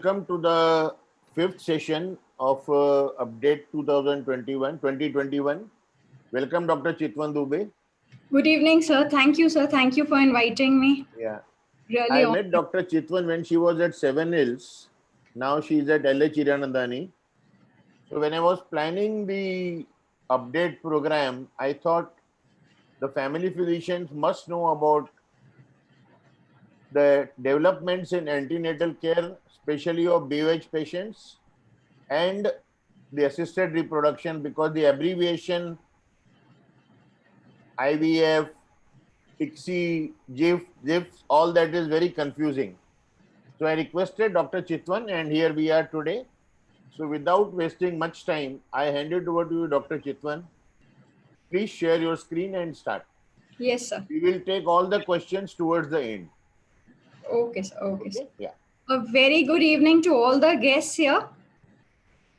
welcome to the fifth session of Update 2021. Welcome, Dr. Chitwan Dubey. Good evening, sir. Thank you, sir. Thank you for inviting me. Yeah, Really I honored. met Dr. Chitwan when she was at Seven Hills. Now she is at LA Chiranandani. So when I was planning the update program, I thought the family physicians must know about the developments in antenatal care, especially of BOH patients, and the assisted reproduction, because the abbreviation IVF, ICSI, GIFs, all that is very confusing. So I requested Dr. Chitwan, and here we are today. So without wasting much time, I hand it over to you, Dr. Chitwan. Please share your screen and start. Yes, sir. We will take all the questions towards the end. Okay, sir. Okay, sir. Okay? Yeah. A very good evening to all the guests here.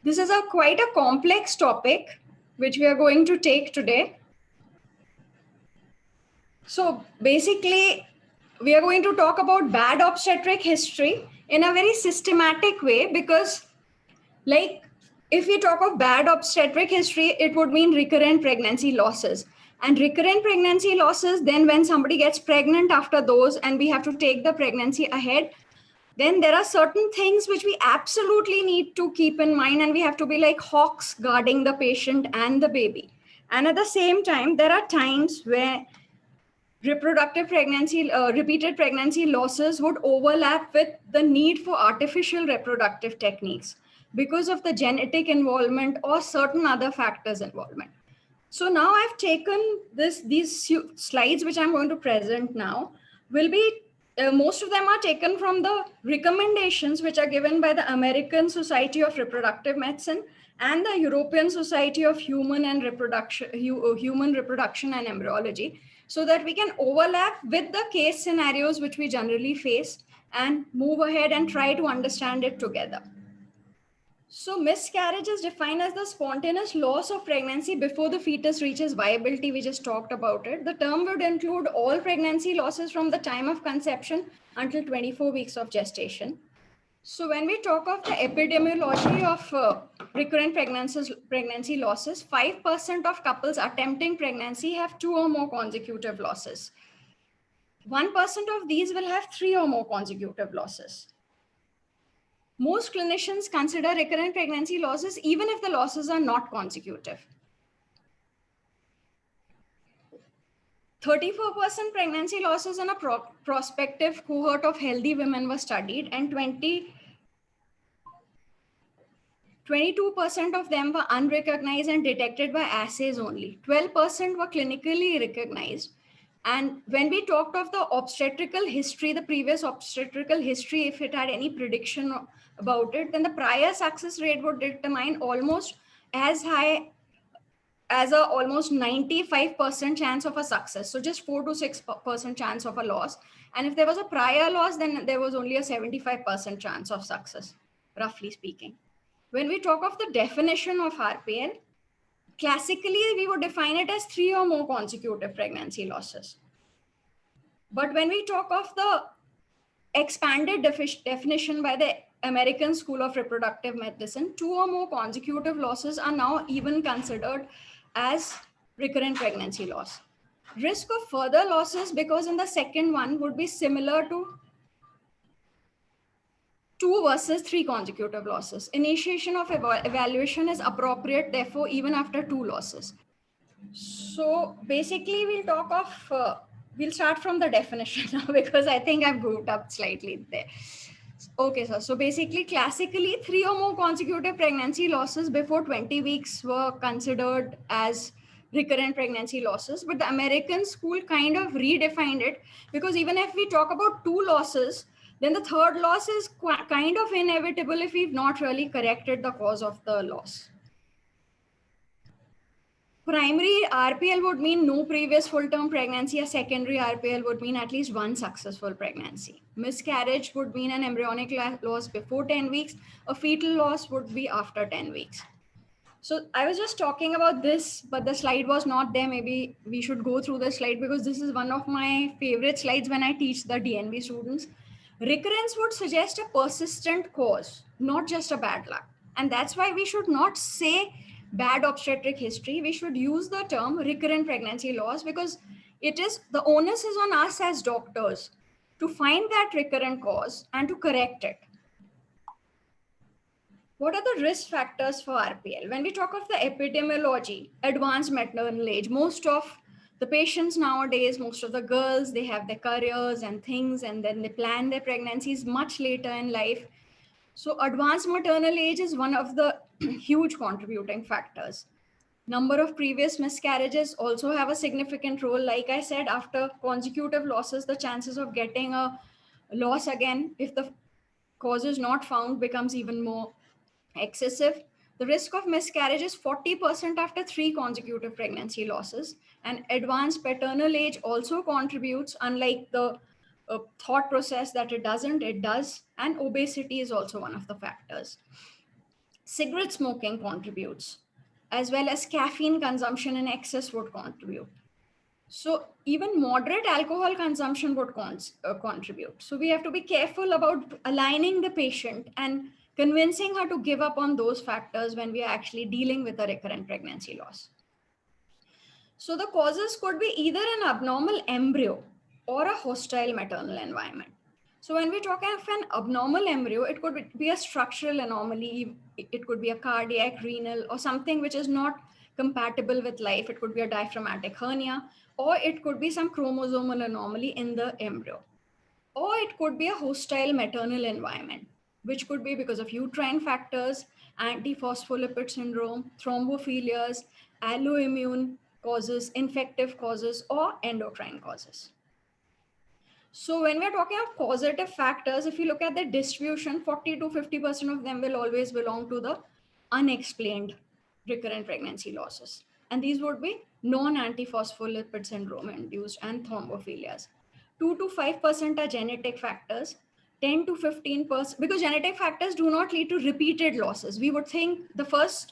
This is quite a complex topic which we are going to take today. So basically, we are going to talk about bad obstetric history in a very systematic way because, like, if we talk of bad obstetric history, it would mean recurrent pregnancy losses. And recurrent pregnancy losses, then when somebody gets pregnant after those and we have to take the pregnancy ahead, then there are certain things which we absolutely need to keep in mind, and we have to be like hawks guarding the patient and the baby. And at the same time, there are times where repeated pregnancy losses would overlap with the need for artificial reproductive techniques because of the genetic involvement or certain other factors involvement. So now I've taken these slides which I'm going to present now will be most of them are taken from the recommendations which are given by the American Society of Reproductive Medicine and the European Society of Human Reproduction and Embryology, so that we can overlap with the case scenarios which we generally face and move ahead and try to understand it together. So miscarriage is defined as the spontaneous loss of pregnancy before the fetus reaches viability. We just talked about it. The term would include all pregnancy losses from the time of conception until 24 weeks of gestation. So when we talk of the epidemiology of recurrent pregnancy losses, 5% of couples attempting pregnancy have 2 or more consecutive losses. 1% of these will have 3 or more consecutive losses. Most clinicians consider recurrent pregnancy losses even if the losses are not consecutive. 34% pregnancy losses in a prospective cohort of healthy women were studied, and 22% of them were unrecognized and detected by assays only. 12% were clinically recognized. And when we talked of the obstetrical history, the previous obstetrical history, if it had any prediction about it, then the prior success rate would determine almost as high as a almost 95% chance of a success. So just 4 to 6% chance of a loss. And if there was a prior loss, then there was only a 75% chance of success, roughly speaking. When we talk of the definition of RPL, classically, we would define it as 3 or more consecutive pregnancy losses. But when we talk of the expanded definition by the American School of Reproductive Medicine, 2 or more consecutive losses are now even considered as recurrent pregnancy loss. Risk of further losses, because in the second one, would be similar to 2 versus 3 consecutive losses. Initiation of evaluation is appropriate, therefore, even after 2 losses. So basically, we'll start from the definition now because I think I've grouped up slightly there. Okay, sir. So basically, classically, 3 or more consecutive pregnancy losses before 20 weeks were considered as recurrent pregnancy losses. But the American school kind of redefined it, because even if we talk about 2 losses, then the third loss is kind of inevitable if we've not really corrected the cause of the loss. Primary RPL would mean no previous full-term pregnancy. A secondary RPL would mean at least 1 successful pregnancy. Miscarriage would mean an embryonic loss before 10 weeks. A fetal loss would be after 10 weeks. So I was just talking about this, but the slide was not there. Maybe we should go through the slide because this is one of my favorite slides when I teach the DNB students. Recurrence would suggest a persistent cause, not just a bad luck. And that's why we should not say bad obstetric history. We should use the term recurrent pregnancy loss, because it is the onus is on us as doctors to find that recurrent cause and to correct it. What are the risk factors for RPL? When we talk of the epidemiology, advanced maternal age, most of the patients nowadays, most of the girls, they have their careers and things, and then they plan their pregnancies much later in life. So advanced maternal age is one of the huge contributing factors. Number of previous miscarriages also have a significant role. Like I said, after consecutive losses, the chances of getting a loss again, if the cause is not found, becomes even more excessive. The risk of miscarriage is 40% after 3 consecutive pregnancy losses. And advanced paternal age also contributes, unlike the thought process that it doesn't, it does. And obesity is also one of the factors. Cigarette smoking contributes, as well as caffeine consumption in excess would contribute. So even moderate alcohol consumption would contribute. So we have to be careful about aligning the patient and convincing her to give up on those factors when we are actually dealing with a recurrent pregnancy loss. So the causes could be either an abnormal embryo or a hostile maternal environment. So when we talk of an abnormal embryo, it could be a structural anomaly. It could be a cardiac, renal, or something which is not compatible with life. It could be a diaphragmatic hernia, or it could be some chromosomal anomaly in the embryo. Or it could be a hostile maternal environment, which could be because of uterine factors, antiphospholipid syndrome, thrombophilias, alloimmune causes, infective causes, or endocrine causes. So when we're talking of causative factors, if you look at the distribution, 40 to 50% of them will always belong to the unexplained recurrent pregnancy losses. And these would be non-antiphospholipid syndrome induced and thrombophilias. 2 to 5% are genetic factors. 10 to 15%, because genetic factors do not lead to repeated losses. We would think the first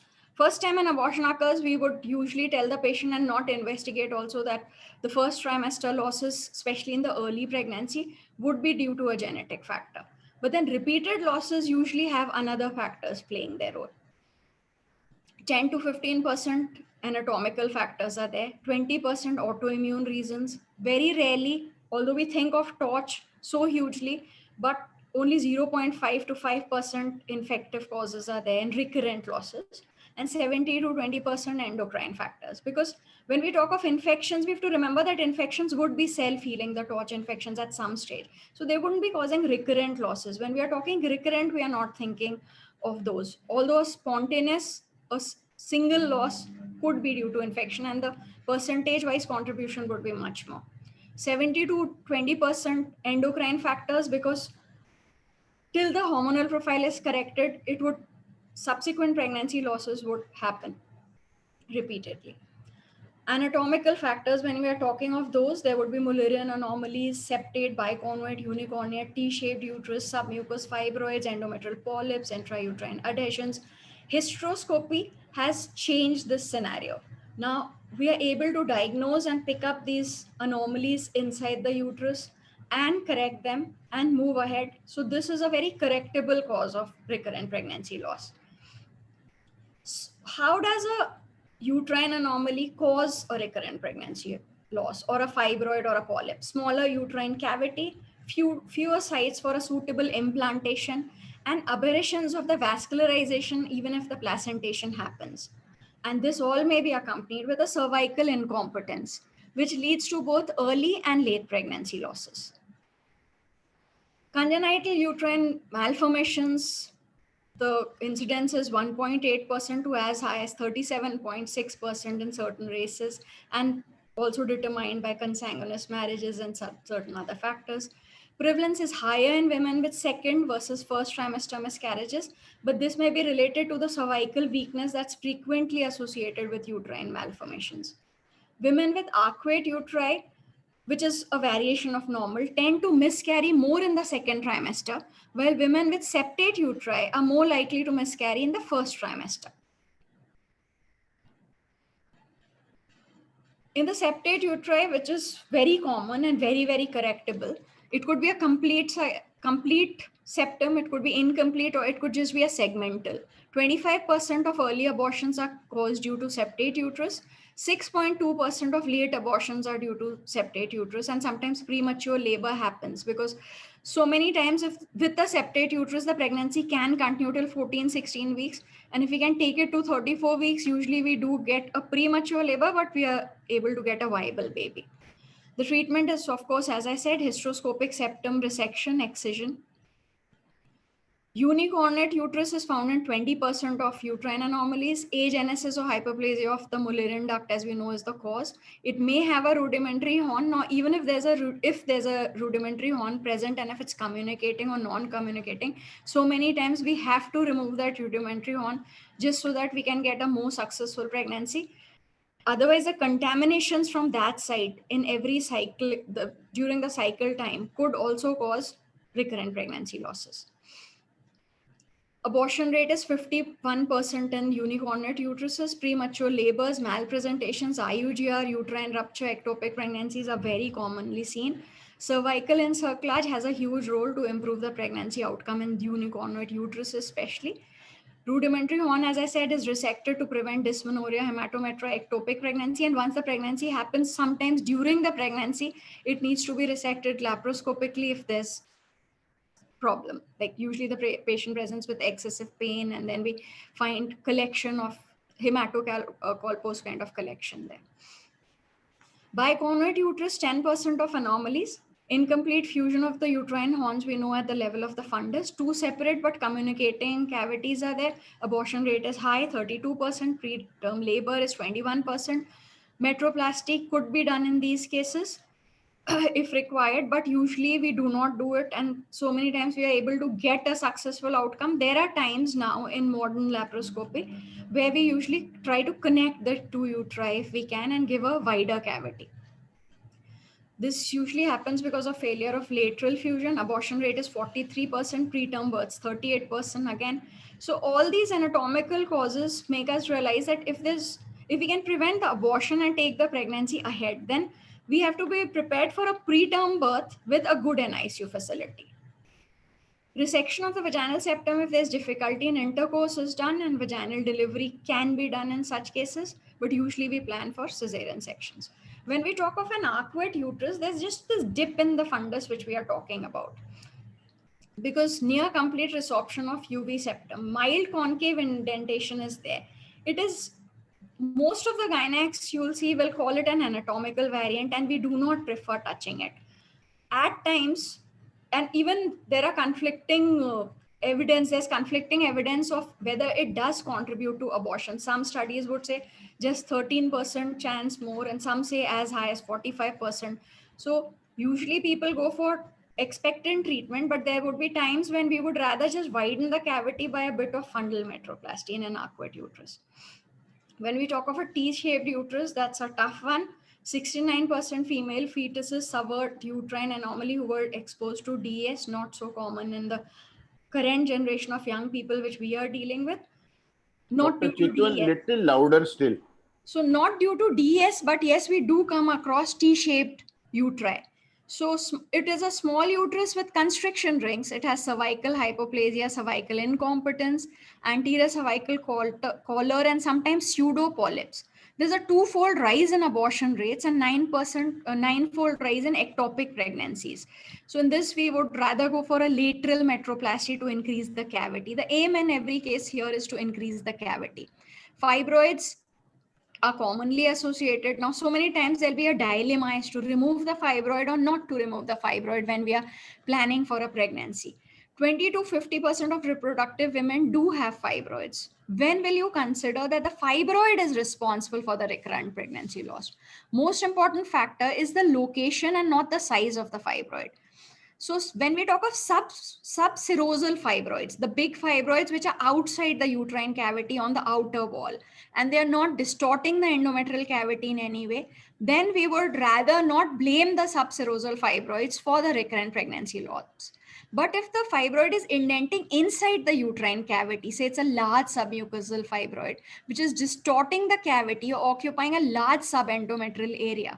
time an abortion occurs, we would usually tell the patient and not investigate also that the first trimester losses, especially in the early pregnancy, would be due to a genetic factor. But then repeated losses usually have another factors playing their role. 10 to 15% anatomical factors are there, 20% autoimmune reasons. Very rarely, although we think of TORCH so hugely, but only 0.5 to 5% infective causes are there and recurrent losses, and 70 to 20% endocrine factors. Because when we talk of infections, we have to remember that infections would be self-healing, the TORCH infections at some stage. So they wouldn't be causing recurrent losses. When we are talking recurrent, we are not thinking of those. Although spontaneous, a single loss could be due to infection, and the percentage-wise contribution would be much more. 70 to 20% endocrine factors, because till the hormonal profile is corrected, it would subsequent pregnancy losses would happen repeatedly. Anatomical factors, when we are talking of those, there would be Mullerian anomalies, septate, biconvoid, unicornate, T-shaped uterus, submucous fibroids, endometrial polyps, intrauterine adhesions. Hysteroscopy has changed this scenario. Now we are able to diagnose and pick up these anomalies inside the uterus and correct them and move ahead. So this is a very correctable cause of recurrent pregnancy loss. How does a uterine anomaly cause a recurrent pregnancy loss, or a fibroid or a polyp? Smaller uterine cavity, fewer sites for a suitable implantation, and aberrations of the vascularization even if the placentation happens. And this all may be accompanied with a cervical incompetence, which leads to both early and late pregnancy losses. Congenital uterine malformations, the incidence is 1.8% to as high as 37.6% in certain races, and also determined by consanguineous marriages and certain other factors. Prevalence is higher in women with second versus first trimester miscarriages, but this may be related to the cervical weakness that's frequently associated with uterine malformations. Women with arcuate uteri, which is a variation of normal, tend to miscarry more in the second trimester, while women with septate uteri are more likely to miscarry in the first trimester. In the septate uteri, which is very common and very, very correctable, it could be a complete complete septum, it could be incomplete, or it could just be a segmental. 25% of early abortions are caused due to septate uterus. 6.2% of late abortions are due to septate uterus, and sometimes premature labor happens because so many times if with the septate uterus, the pregnancy can continue till 14, 16 weeks. And if we can take it to 34 weeks, usually we do get a premature labor, but we are able to get a viable baby. The treatment is, of course, as I said, hysteroscopic septum resection, excision. Unicornate uterus is found in 20% of uterine anomalies. Agenesis or hyperplasia of the Mullerian duct, as we know, is the cause. It may have a rudimentary horn. Now, even if there's a rudimentary horn present, and if it's communicating or non-communicating, so many times we have to remove that rudimentary horn just so that we can get a more successful pregnancy. Otherwise, the contaminations from that site in every cycle, during the cycle time, could also cause recurrent pregnancy losses. Abortion rate is 51% in unicornate uteruses. Premature labors, malpresentations, IUGR, uterine rupture, ectopic pregnancies are very commonly seen. Cervical encirclage has a huge role to improve the pregnancy outcome in unicornate uteruses especially. Rudimentary horn, as I said, is resected to prevent dysmenorrhea, hematometra, ectopic pregnancy. And once the pregnancy happens, sometimes during the pregnancy, it needs to be resected laparoscopically if there's problem. Like usually the patient presents with excessive pain, and then we find collection of hematocolpos kind of collection there. Bicornuate uterus, 10% of anomalies. Incomplete fusion of the uterine horns, we know at the level of the fundus. Two separate but communicating cavities are there. Abortion rate is high, 32%. Preterm labor is 21%. Metroplasty could be done in these cases if required, but usually we do not do it. And so many times we are able to get a successful outcome. There are times now in modern laparoscopy where we usually try to connect the two uteri if we can and give a wider cavity. This usually happens because of failure of lateral fusion. Abortion rate is 43%, preterm births 38% again. So all these anatomical causes make us realize that if we can prevent the abortion and take the pregnancy ahead, then we have to be prepared for a preterm birth with a good NICU facility. Resection of the vaginal septum, if there's difficulty in intercourse, is done, and vaginal delivery can be done in such cases, but usually we plan for cesarean sections. When we talk of an arcuate uterus, there's just this dip in the fundus which we are talking about. Because near complete resorption of UV septum, mild concave indentation is there. It is, most of the gynecologists you'll see will call it an anatomical variant, and we do not prefer touching it. At times, and even there are conflicting evidence, there's conflicting evidence of whether it does contribute to abortion. Some studies would say just 13% chance more, and some say as high as 45%. So usually people go for expectant treatment, but there would be times when we would rather just widen the cavity by a bit of fundal metroplasty in an arcuate uterus. When we talk of a T-shaped uterus, that's a tough one. 69% female fetuses suffered uterine anomaly who were exposed to DS, not so common in the current generation of young people which we are dealing with. Not Dr. due to Chitwan, DS. little louder still. So not due to DS, but yes, we do come across T-shaped uteri. So it is a small uterus with constriction rings. It has cervical hypoplasia, cervical incompetence, anterior cervical collar, and sometimes pseudo polyps. There's a twofold rise in abortion rates and 9-fold rise in ectopic pregnancies. So in this, we would rather go for a lateral metroplasty to increase the cavity. The aim in every case here is to increase the cavity. Fibroids are commonly associated. Now, so many times there'll be a dilemma as to remove the fibroid or not to remove the fibroid when we are planning for a pregnancy. 20 to 50% of reproductive women do have fibroids. When will you consider that the fibroid is responsible for the recurrent pregnancy loss? Most important factor is the location and not the size of the fibroid. So when we talk of subserosal fibroids, the big fibroids which are outside the uterine cavity on the outer wall, and they are not distorting the endometrial cavity in any way, then we would rather not blame the subserosal fibroids for the recurrent pregnancy loss. But if the fibroid is indenting inside the uterine cavity, say it's a large submucosal fibroid, which is distorting the cavity or occupying a large subendometrial area,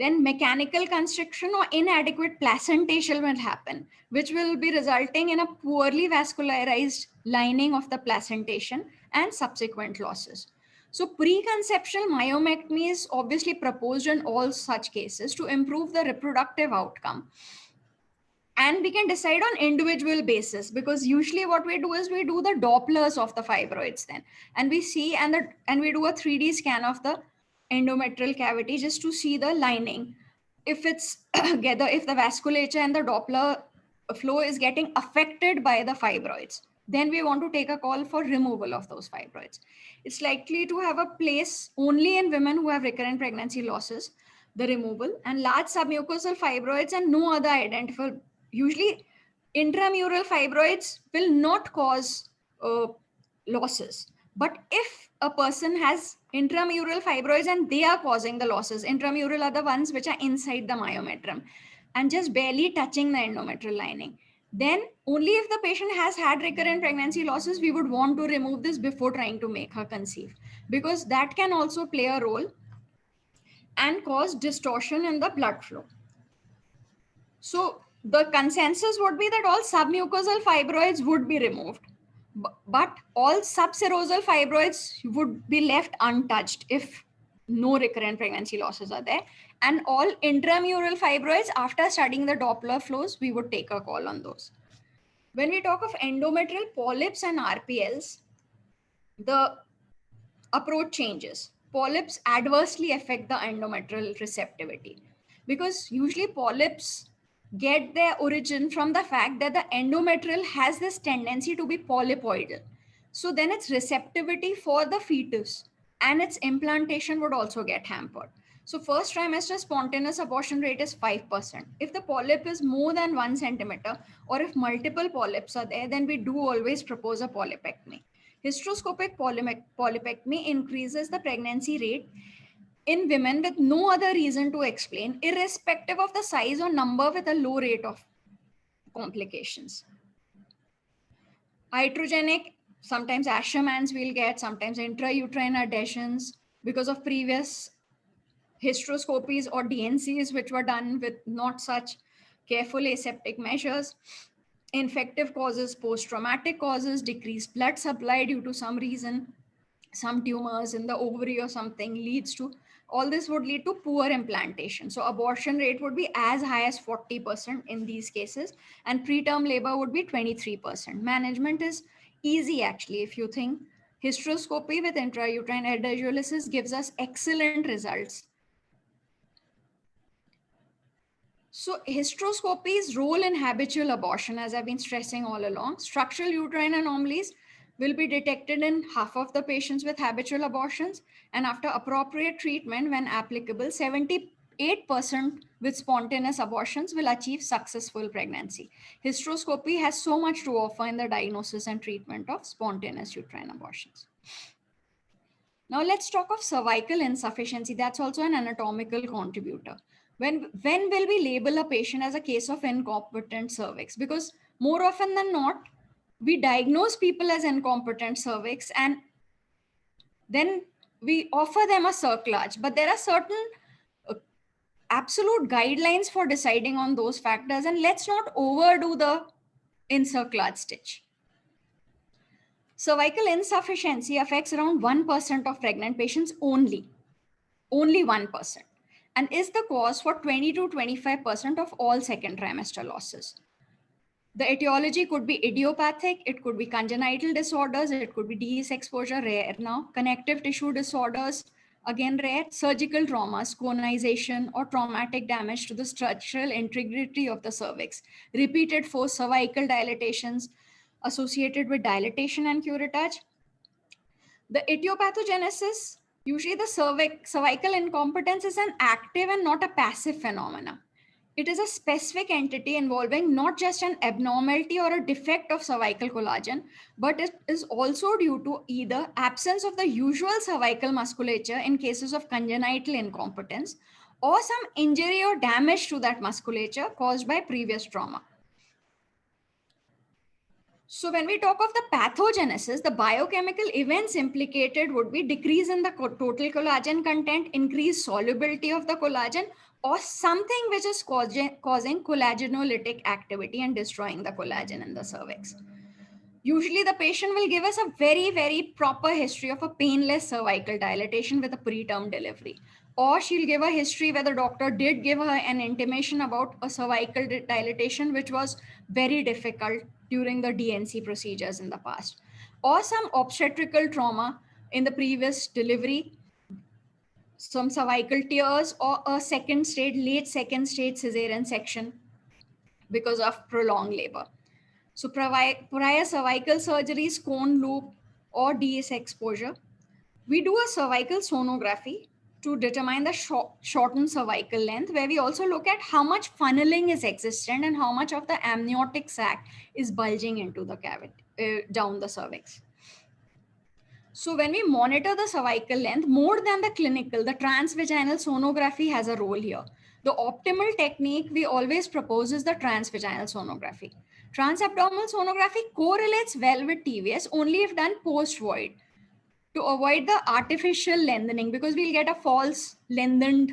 Then mechanical constriction or inadequate placentation will happen, which will be resulting in a poorly vascularized lining of the placentation and subsequent losses. So preconceptual myomectomy is obviously proposed in all such cases to improve the reproductive outcome. And we can decide on individual basis, because usually what we do is we do the Dopplers of the fibroids then, and we see and we do a 3D scan of the endometrial cavity just to see the lining. If it's together, if the vasculature and the Doppler flow is getting affected by the fibroids, then we want to take a call for removal of those fibroids. It's likely to have a place only in women who have recurrent pregnancy losses, the removal, and large submucosal fibroids and no other identifiable. Usually intramural fibroids will not cause losses. But if a person has intramural fibroids and they are causing the losses, intramural are the ones which are inside the myometrium and just barely touching the endometrial lining, then only if the patient has had recurrent pregnancy losses, we would want to remove this before trying to make her conceive, because that can also play a role and cause distortion in the blood flow. So the consensus would be that all submucosal fibroids would be removed, but all subserosal fibroids would be left untouched if no recurrent pregnancy losses are there. And all intramural fibroids, after studying the Doppler flows, we would take a call on those. When we talk of endometrial polyps and RPLs, the approach changes. Polyps adversely affect the endometrial receptivity, because usually polyps get their origin from the fact that the endometrial has this tendency to be polypoidal. So then its receptivity for the fetus and its implantation would also get hampered. So first trimester spontaneous abortion rate is 5%. If the polyp is more than 1 centimeter, or if multiple polyps are there, then we do always propose a polypectomy. Hysteroscopic polypectomy increases the pregnancy rate in women with no other reason to explain, irrespective of the size or number, with a low rate of complications. Iatrogenic, sometimes Asherman's we'll get, sometimes intrauterine adhesions because of previous hysteroscopies or DNCs which were done with not such careful aseptic measures. Infective causes, post-traumatic causes, decreased blood supply due to some reason, some tumors in the ovary or something leads to, all this would lead to poor implantation. So abortion rate would be as high as 40% in these cases, and preterm labor would be 23%. Management is easy actually. If you think hysteroscopy with intrauterine adhesiolysis gives us excellent results. So hysteroscopy's role in habitual abortion, as I've been stressing all along, structural uterine anomalies will be detected in half of the patients with habitual abortions, and after appropriate treatment when applicable, 78% with spontaneous abortions will achieve successful pregnancy. Hysteroscopy has so much to offer in the diagnosis and treatment of spontaneous uterine abortions. Now let's talk of cervical insufficiency. That's also an anatomical contributor. When will we label a patient as a case of incompetent cervix? Because more often than not, we diagnose people as incompetent cervix and then we offer them a cerclage. But there are certain absolute guidelines for deciding on those factors, and let's not overdo the encirclage stitch. Cervical insufficiency affects around 1% of pregnant patients only 1%, and is the cause for 20 to 25% of all second trimester losses. The etiology could be idiopathic, it could be congenital disorders, it could be DES exposure, rare now, connective tissue disorders, again rare, surgical traumas, conization, or traumatic damage to the structural integrity of the cervix, repeated forced cervical dilatations associated with dilatation and curettage. The etiopathogenesis, usually the cervical incompetence is an active and not a passive phenomena. It is a specific entity involving not just an abnormality or a defect of cervical collagen, but it is also due to either absence of the usual cervical musculature in cases of congenital incompetence, or some injury or damage to that musculature caused by previous trauma. So when we talk of the pathogenesis, the biochemical events implicated would be decrease in the total collagen content, increased solubility of the collagen, or something which is causing collagenolytic activity and destroying the collagen in the cervix. Usually the patient will give us a very, very proper history of a painless cervical dilatation with a preterm delivery. Or she'll give a history where the doctor did give her an intimation about a cervical dilatation, which was very difficult during the DNC procedures in the past. Or some obstetrical trauma in the previous delivery, some cervical tears, or a late second stage cesarean section because of prolonged labor. So prior cervical surgeries, cone loop, or DS exposure. We do a cervical sonography to determine the shortened cervical length, where we also look at how much funneling is existent and how much of the amniotic sac is bulging into the cavity, down the cervix. So when we monitor the cervical length, more than the clinical, the transvaginal sonography has a role here. The optimal technique we always propose is the transvaginal sonography. Transabdominal sonography correlates well with TVS only if done post-void to avoid the artificial lengthening, because we'll get a false length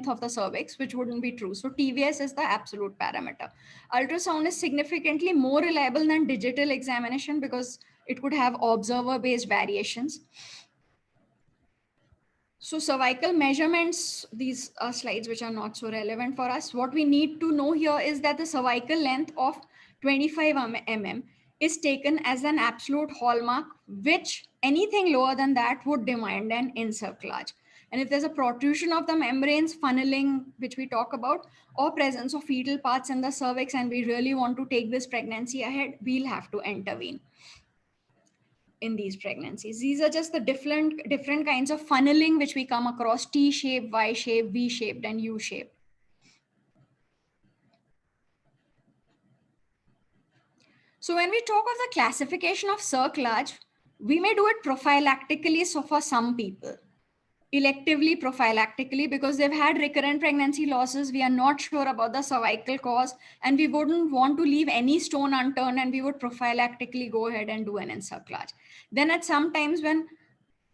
of the cervix, which wouldn't be true. So TVS is the absolute parameter. Ultrasound is significantly more reliable than digital examination because it could have observer-based variations. So cervical measurements, these are slides which are not so relevant for us. What we need to know here is that the cervical length of 25 mm is taken as an absolute hallmark, which anything lower than that would demand an encerclage. And if there's a protrusion of the membranes, funneling, which we talk about, or presence of fetal parts in the cervix, and we really want to take this pregnancy ahead, we'll have to intervene in these pregnancies. These are just the different kinds of funneling which we come across: T-shaped, Y-shaped, V-shaped, and U-shaped. So when we talk of the classification of cerclage, we may do it prophylactically. So for some people, electively prophylactically, because they've had recurrent pregnancy losses, we are not sure about the cervical cause, and we wouldn't want to leave any stone unturned, and we would prophylactically go ahead and do an encerclage. Then at some times when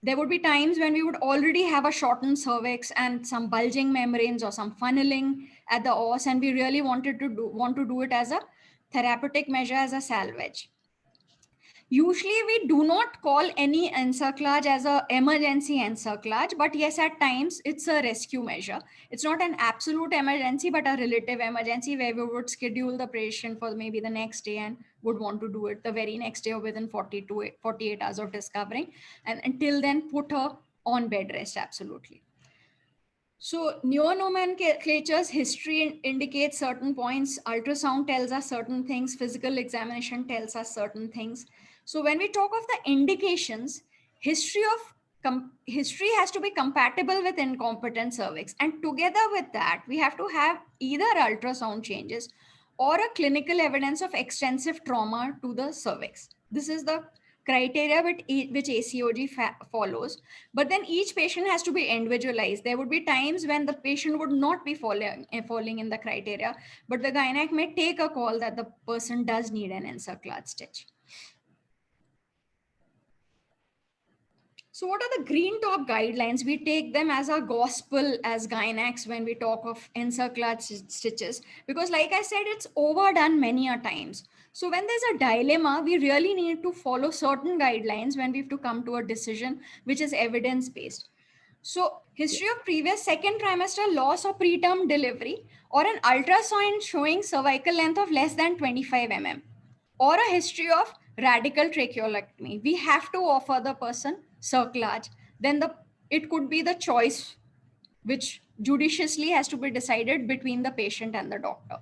there would be times when we would already have a shortened cervix and some bulging membranes or some funneling at the os, and we really want to do it as a therapeutic measure, as a salvage. Usually we do not call any encerclage as an emergency encerclage, but yes, at times it's a rescue measure. It's not an absolute emergency, but a relative emergency where we would schedule the patient for maybe the next day and would want to do it the very next day or within 48 hours of discovering. And until then, put her on bed rest, absolutely. So neonomenclature's history indicates certain points. Ultrasound tells us certain things. Physical examination tells us certain things. So when we talk of the indications, history has to be compatible with incompetent cervix. And together with that, we have to have either ultrasound changes or a clinical evidence of extensive trauma to the cervix. This is the criteria which ACOG follows. But then each patient has to be individualized. There would be times when the patient would not be falling in the criteria, but the gynec may take a call that the person does need an encerclage stitch. So what are the green top guidelines? We take them as our gospel as gynecs when we talk of encerclage stitches, because like I said, it's overdone many a times. So when there's a dilemma, we really need to follow certain guidelines when we have to come to a decision which is evidence-based. So history of previous second trimester loss or preterm delivery, or an ultrasound showing cervical length of less than 25 mm, or a history of radical tracheolectomy, we have to offer the person cerclage. Then it could be the choice which judiciously has to be decided between the patient and the doctor.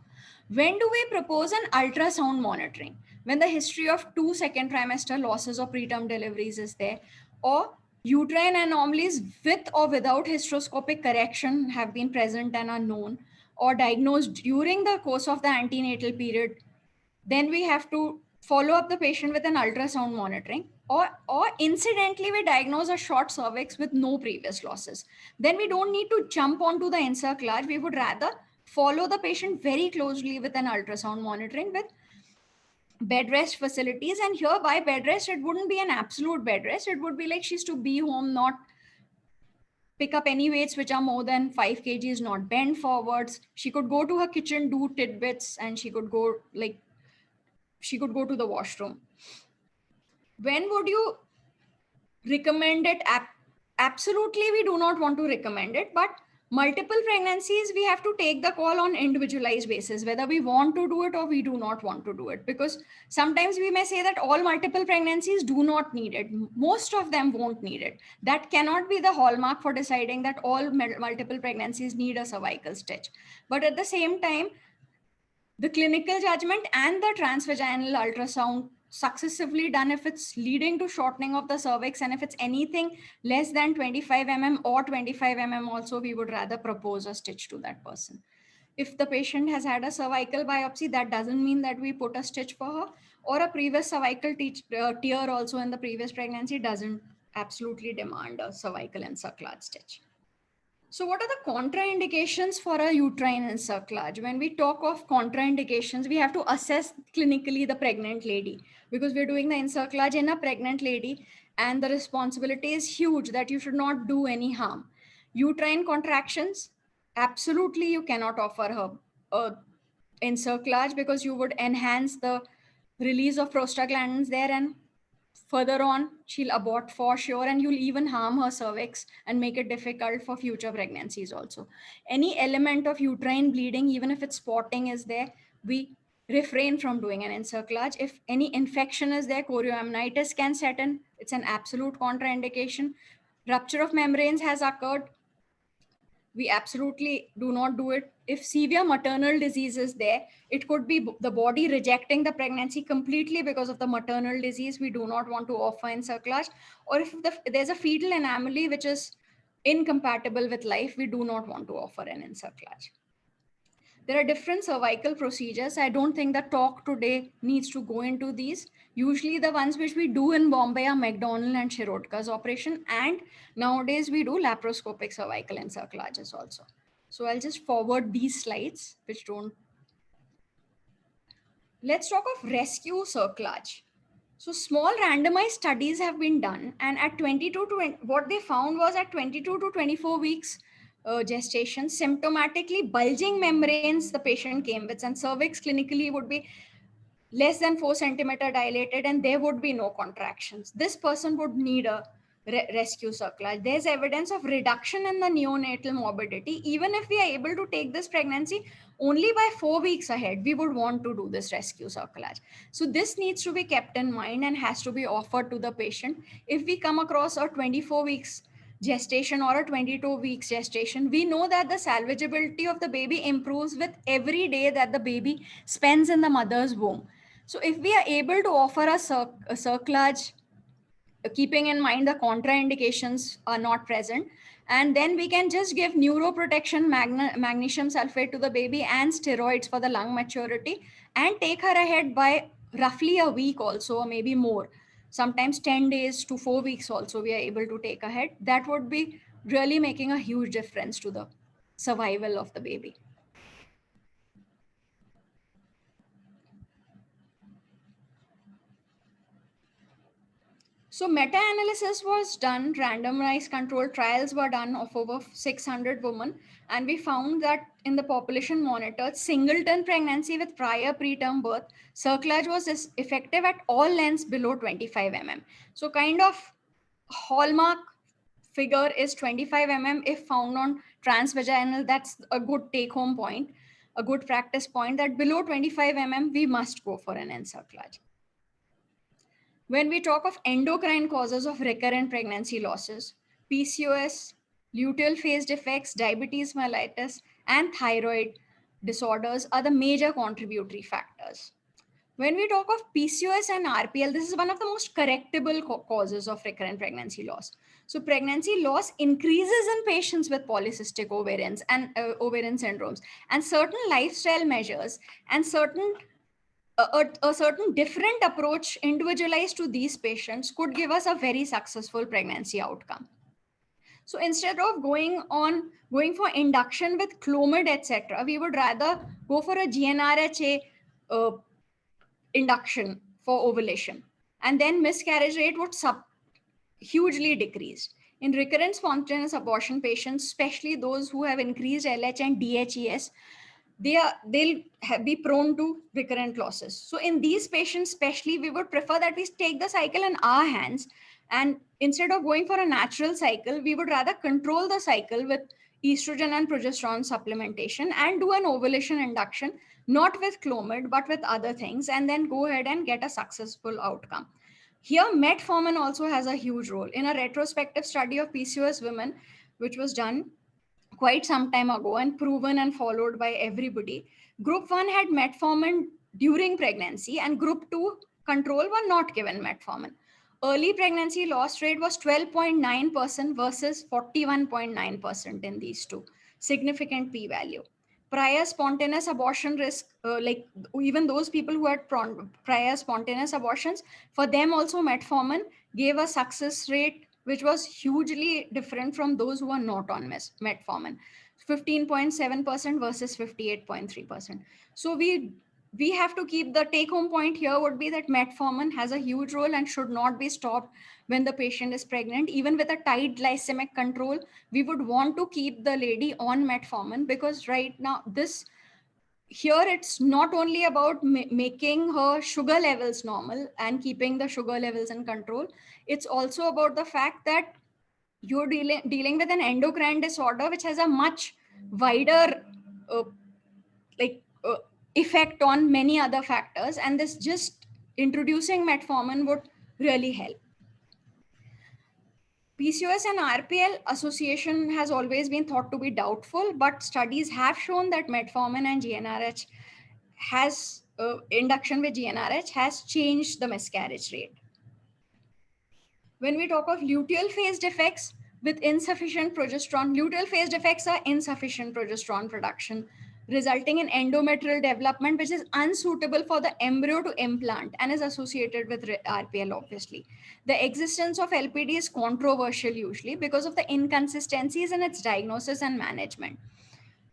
When do we propose an ultrasound monitoring? When the history of 2 second trimester losses or preterm deliveries is there, or uterine anomalies with or without hysteroscopic correction have been present and are known, or diagnosed during the course of the antenatal period, then we have to follow up the patient with an ultrasound monitoring, or incidentally we diagnose a short cervix with no previous losses. Then we don't need to jump onto the encerclage. We would rather follow the patient very closely with an ultrasound monitoring with bed rest facilities. And here by bed rest, it wouldn't be an absolute bed rest. It would be like she's to be home, not pick up any weights which are more than 5 kgs, not bend forwards. She could go to her kitchen, do tidbits, and she could go to the washroom. When would you recommend it? Absolutely, we do not want to recommend it, but multiple pregnancies, we have to take the call on individualized basis, whether we want to do it or we do not want to do it. Because sometimes we may say that all multiple pregnancies do not need it. Most of them won't need it. That cannot be the hallmark for deciding that all multiple pregnancies need a cervical stitch. But at the same time, the clinical judgment and the transvaginal ultrasound successively done, if it's leading to shortening of the cervix, and if it's anything less than 25 or 25 also, we would rather propose a stitch to that person. If the patient has had a cervical biopsy, that doesn't mean that we put a stitch for her, or a previous cervical tear also in the previous pregnancy doesn't absolutely demand a cervical encerclage stitch. So what are the contraindications for a uterine encerclage? When we talk of contraindications, we have to assess clinically the pregnant lady, because we're doing the encerclage in a pregnant lady, and the responsibility is huge that you should not do any harm. Uterine contractions, absolutely you cannot offer her a encerclage, because you would enhance the release of prostaglandins there, and further on she'll abort for sure, and you'll even harm her cervix and make it difficult for future pregnancies also. Any element of uterine bleeding, even if it's spotting is there, we refrain from doing an encerclage. If any infection is there, chorioamnitis can set in, it's an absolute contraindication. Rupture of membranes has occurred, we absolutely do not do it. If severe maternal disease is there, it could be the body rejecting the pregnancy completely because of the maternal disease, we do not want to offer encerclage. Or if there's a fetal anomaly which is incompatible with life, we do not want to offer an encerclage. There are different cervical procedures. I don't think the talk today needs to go into these. Usually the ones which we do in Bombay are McDonnell and Shirotka's operation. And nowadays we do laparoscopic cervical encerclages also. So I'll just forward these slides, which don't. Let's talk of rescue cerclage. So small randomized studies have been done, and at 22 to what they found was at 22 to 24 weeks gestation, symptomatically bulging membranes the patient came with, and cervix clinically would be less than 4 centimeter dilated, and there would be no contractions. This person would need a rescue cerclage. There's evidence of reduction in the neonatal morbidity. Even if we are able to take this pregnancy only by 4 weeks ahead, we would want to do this rescue cerclage. So this needs to be kept in mind and has to be offered to the patient. If we come across a 24 weeks gestation or a 22 weeks gestation, we know that the salvageability of the baby improves with every day that the baby spends in the mother's womb. So if we are able to offer a cerclage, keeping in mind the contraindications are not present, and then we can just give neuroprotection, magnesium sulfate to the baby, and steroids for the lung maturity, and take her ahead by roughly a week also, or maybe more. Sometimes 10 days to 4 weeks also we are able to take ahead. That would be really making a huge difference to the survival of the baby. So meta-analysis was done, randomized controlled trials were done of over 600 women, and we found that in the population monitored, singleton pregnancy with prior preterm birth, cerclage was effective at all lengths below 25 mm. So kind of hallmark figure is 25 mm if found on transvaginal. That's a good take-home point, a good practice point, that below 25 mm, we must go for an encerclage. When we talk of endocrine causes of recurrent pregnancy losses, PCOS, luteal phase defects, diabetes mellitus, and thyroid disorders are the major contributory factors. When we talk of PCOS and RPL, this is one of the most correctable causes of recurrent pregnancy loss. So pregnancy loss increases in patients with polycystic ovarians and ovarian syndromes, and certain lifestyle measures and a certain different approach individualized to these patients could give us a very successful pregnancy outcome. So instead of going for induction with Clomid, etc., we would rather go for a GnRHA induction for ovulation. And then miscarriage rate would hugely decrease. In recurrent spontaneous abortion patients, especially those who have increased LH and DHES, they'll be prone to recurrent losses. So in these patients, especially, we would prefer that we take the cycle in our hands, and instead of going for a natural cycle, we would rather control the cycle with estrogen and progesterone supplementation and do an ovulation induction, not with Clomid, but with other things, and then go ahead and get a successful outcome. Here, metformin also has a huge role. In a retrospective study of PCOS women, which was done quite some time ago and proven and followed by everybody, group 1 had metformin during pregnancy, and group 2 control were not given metformin. Early pregnancy loss rate was 12.9% versus 41.9% in these two. Significant p-value. Prior spontaneous abortion risk, like even those people who had prior spontaneous abortions, for them also metformin gave a success rate which was hugely different from those who are not on metformin. 15.7% versus 58.3%. So we have to keep, the take home point here would be that metformin has a huge role and should not be stopped when the patient is pregnant. Even with a tight glycemic control, we would want to keep the lady on metformin, because right now here it's not only about making her sugar levels normal and keeping the sugar levels in control. It's also about the fact that you're dealing with an endocrine disorder which has a much wider effect on many other factors, and this just introducing metformin would really help. PCOS and RPL association has always been thought to be doubtful, but studies have shown that metformin and GnRH has induction with GnRH has changed the miscarriage rate. When we talk of luteal phase defects with insufficient progesterone, luteal phase defects are insufficient progesterone production, resulting in endometrial development, which is unsuitable for the embryo to implant and is associated with RPL, obviously. The existence of LPD is controversial usually because of the inconsistencies in its diagnosis and management.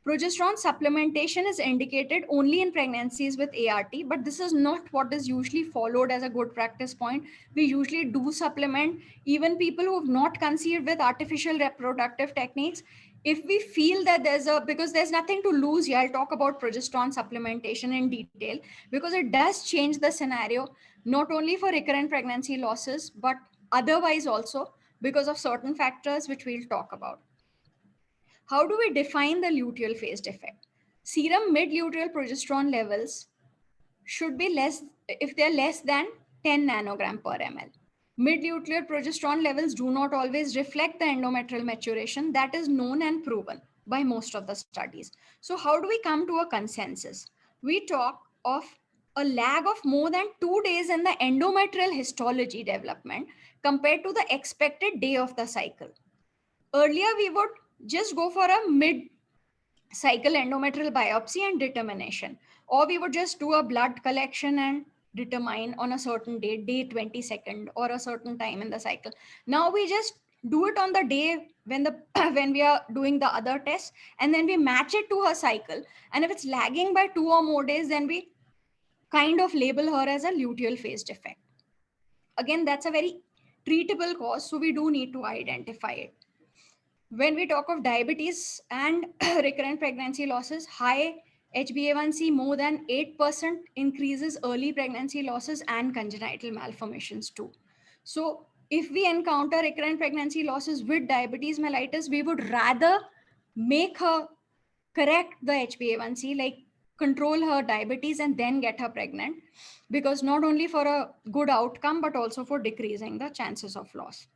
Progesterone supplementation is indicated only in pregnancies with ART, but this is not what is usually followed as a good practice point. We usually do supplement even people who have not conceived with artificial reproductive techniques. If we feel that because there's nothing to lose here, I'll talk about progesterone supplementation in detail, because it does change the scenario, not only for recurrent pregnancy losses, but otherwise also because of certain factors which we'll talk about. How do we define the luteal phase defect? Serum mid-luteal progesterone levels should be less, if they're less than 10 nanogram per ml. Mid-luteal progesterone levels do not always reflect the endometrial maturation. That is known and proven by most of the studies. So how do we come to a consensus? We talk of a lag of more than 2 days in the endometrial histology development compared to the expected day of the cycle. Earlier, we would just go for a mid-cycle endometrial biopsy and determination, or we would just do a blood collection and determine on a certain date, day 22nd, or a certain time in the cycle. Now we just do it on the day when when we are doing the other tests, and then we match it to her cycle. And if it's lagging by 2 or more days, then we kind of label her as a luteal phase defect. Again, that's a very treatable cause, so we do need to identify it. When we talk of diabetes and recurrent pregnancy losses, high HbA1c more than 8% increases early pregnancy losses and congenital malformations too. So if we encounter recurrent pregnancy losses with diabetes mellitus, we would rather make her correct the HbA1c, like control her diabetes and then get her pregnant, because not only for a good outcome, but also for decreasing the chances of loss.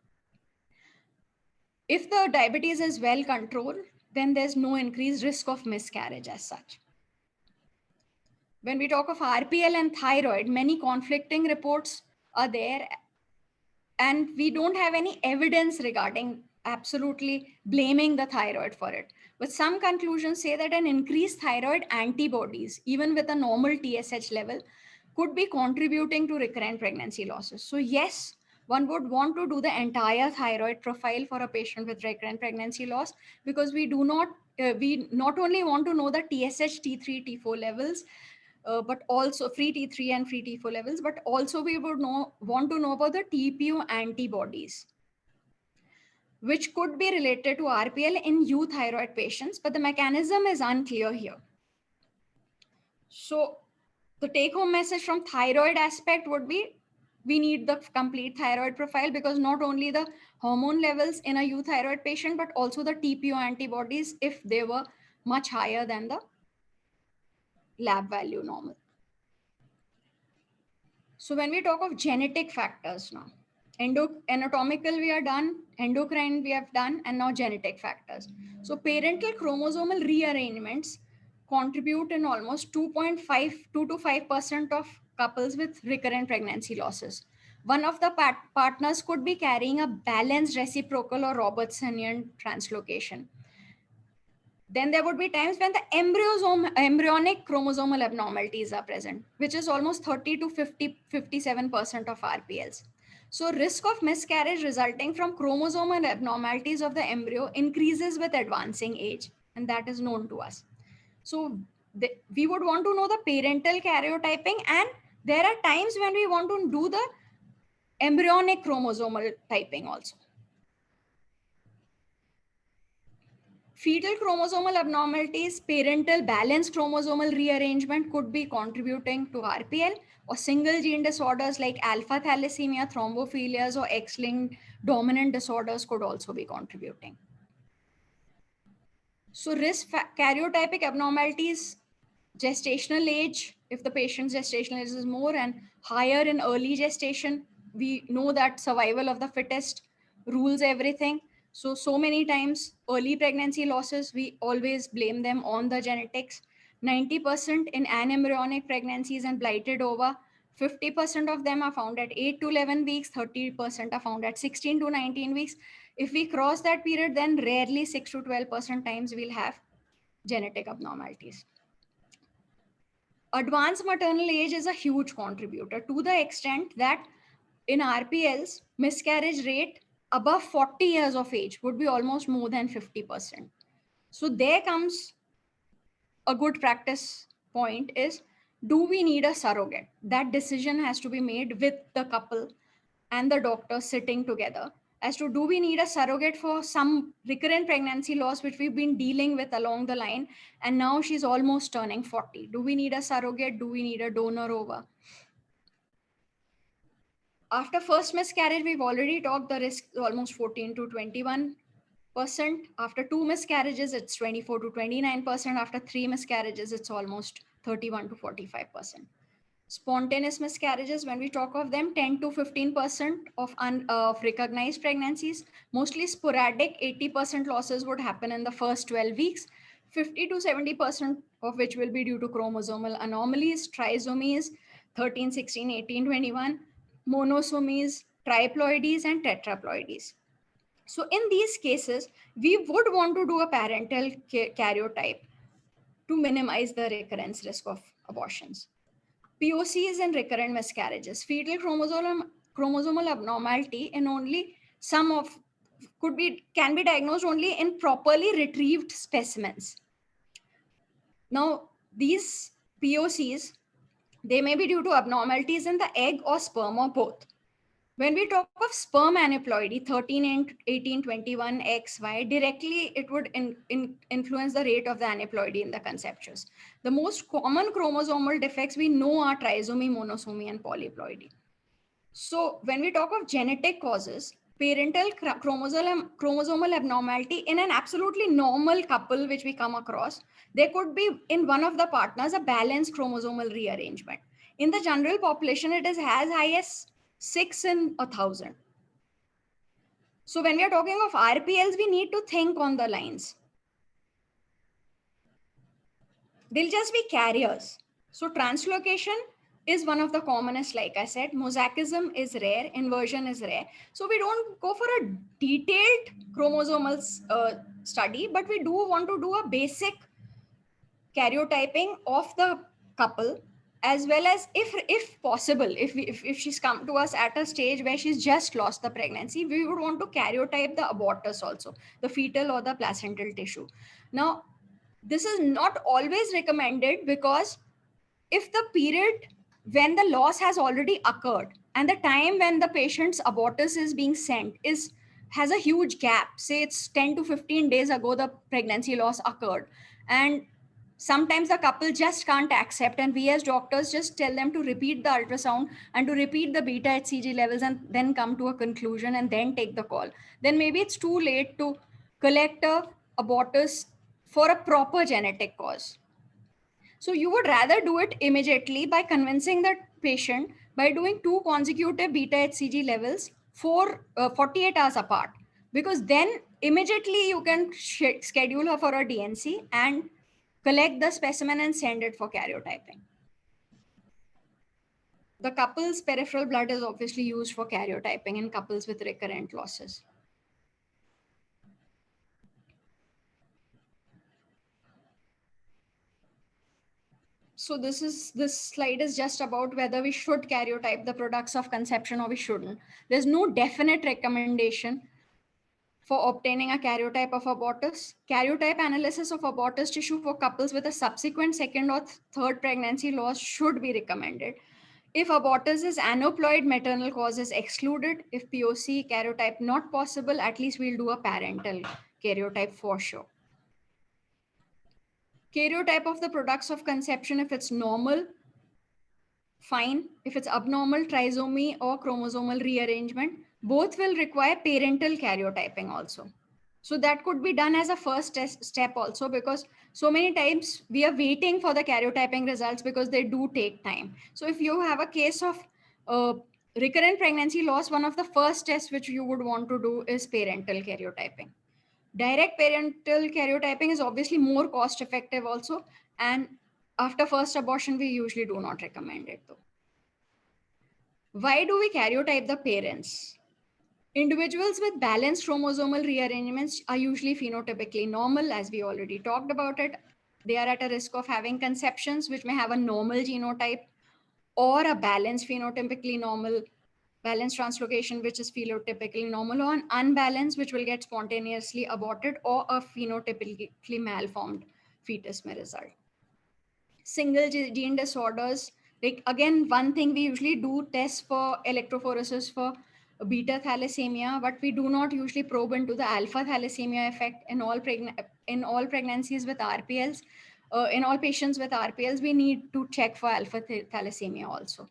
If the diabetes is well controlled, then there's no increased risk of miscarriage as such. When we talk of RPL and thyroid, many conflicting reports are there, and we don't have any evidence regarding absolutely blaming the thyroid for it. But some conclusions say that an increased thyroid antibodies, even with a normal TSH level, could be contributing to recurrent pregnancy losses. So yes, one would want to do the entire thyroid profile for a patient with recurrent pregnancy loss, because we not only want to know the TSH, T3, T4 levels, but also free T3 and free T4 levels, but also we would want to know about the TPO antibodies, which could be related to RPL in euthyroid patients, but the mechanism is unclear here. So the take home message from thyroid aspect would be, we need the complete thyroid profile, because not only the hormone levels in a euthyroid patient, but also the TPO antibodies, if they were much higher than the lab value normal. So when we talk of genetic factors now, anatomical we are done, endocrine we have done, and now genetic factors. So parental chromosomal rearrangements contribute in almost 2 to 5% of couples with recurrent pregnancy losses. One of the partners could be carrying a balanced reciprocal or Robertsonian translocation. Then there would be times when the embryonic chromosomal abnormalities are present, which is almost 30 to 57% of RPLs. So risk of miscarriage resulting from chromosomal abnormalities of the embryo increases with advancing age, and that is known to us. So we would want to know the parental karyotyping, and there are times when we want to do the embryonic chromosomal typing also. Fetal chromosomal abnormalities, parental balanced chromosomal rearrangement could be contributing to RPL, or single gene disorders like alpha thalassemia, thrombophilias, or X-linked dominant disorders could also be contributing. So risk karyotypic abnormalities, gestational age, if the patient's gestational age is more and higher in early gestation, we know that survival of the fittest rules everything. So many times early pregnancy losses, we always blame them on the genetics. 90% in anembryonic pregnancies and blighted ova, 50% of them are found at 8 to 11 weeks, 30% are found at 16 to 19 weeks. If we cross that period, then rarely 6 to 12% times we'll have genetic abnormalities. Advanced maternal age is a huge contributor, to the extent that in RPLs, miscarriage rate above 40 years of age would be almost more than 50%. So there comes a good practice point is, do we need a surrogate? That decision has to be made with the couple and the doctor sitting together as to, do we need a surrogate for some recurrent pregnancy loss which we've been dealing with along the line, and now she's almost turning 40. Do we need a surrogate? Do we need a donor over? After first miscarriage, we've already talked, the risk is almost 14 to 21%. After 2 miscarriages, it's 24 to 29%. After 3 miscarriages, it's almost 31 to 45%. Spontaneous miscarriages, when we talk of them, 10 to 15% of recognized pregnancies, mostly sporadic. 80% losses would happen in the first 12 weeks, 50 to 70% of which will be due to chromosomal anomalies, trisomies, 13, 16, 18, 21, monosomies, triploidies, and tetraploidies. So in these cases, we would want to do a parental karyotype to minimize the recurrence risk of abortions. POCs and recurrent miscarriages, fetal chromosomal abnormality in only some of can be diagnosed only in properly retrieved specimens. Now, these POCs, they may be due to abnormalities in the egg or sperm or both. When we talk of sperm aneuploidy, 13, 18, 21, XY, directly it would influence the rate of the aneuploidy in the conceptus. The most common chromosomal defects we know are trisomy, monosomy, and polyploidy. So when we talk of genetic causes, parental chromosomal abnormality in an absolutely normal couple which we come across, there could be in one of the partners a balanced chromosomal rearrangement. In the general population, it is as high as 6 in 1,000. So when we are talking of RPLs, we need to think on the lines. They'll just be carriers. So translocation is one of the commonest, like I said. Mosaicism is rare, inversion is rare. So we don't go for a detailed chromosomal study, but we do want to do a basic karyotyping of the couple, as well as if possible, if she's come to us at a stage where she's just lost the pregnancy, we would want to karyotype the abortus also, the fetal or the placental tissue. Now, this is not always recommended because if the period when the loss has already occurred and the time when the patient's abortus is being sent is has a huge gap, say it's 10 to 15 days ago the pregnancy loss occurred, and sometimes the couple just can't accept, and we as doctors just tell them to repeat the ultrasound and to repeat the beta hcg levels and then come to a conclusion and then take the call, then maybe it's too late to collect a abortus for a proper genetic cause. So you would rather do it immediately by convincing the patient by doing 2 consecutive beta HCG levels for 48 hours apart, because then immediately you can schedule her for a DNC and collect the specimen and send it for karyotyping. The couple's peripheral blood is obviously used for karyotyping in couples with recurrent losses. So this slide is just about whether we should karyotype the products of conception or we shouldn't. There's no definite recommendation for obtaining a karyotype of abortus. Karyotype analysis of abortus tissue for couples with a subsequent second or third pregnancy loss should be recommended. If abortus is aneuploid, maternal cause is excluded. If POC karyotype not possible, at least we'll do a parental karyotype for sure. Karyotype of the products of conception, if it's normal, fine. If it's abnormal, trisomy or chromosomal rearrangement, both will require parental karyotyping also. So that could be done as a first step also, because so many times we are waiting for the karyotyping results because they do take time. So if you have a case of recurrent pregnancy loss, one of the first tests which you would want to do is parental karyotyping. Direct parental karyotyping is obviously more cost effective also, and after first abortion, we usually do not recommend it though. Why do we karyotype the parents? Individuals with balanced chromosomal rearrangements are usually phenotypically normal, as we already talked about it. They are at a risk of having conceptions which may have a normal genotype or a balanced phenotypically normal, balanced translocation which is phenotypically normal, or an unbalanced which will get spontaneously aborted, or a phenotypically malformed fetus may result. Single gene disorders, like again, one thing we usually do test for electrophoresis for beta thalassemia, but we do not usually probe into the alpha thalassemia effect in all pregnancies with RPLs. In all patients with RPLs, we need to check for alpha thalassemia also.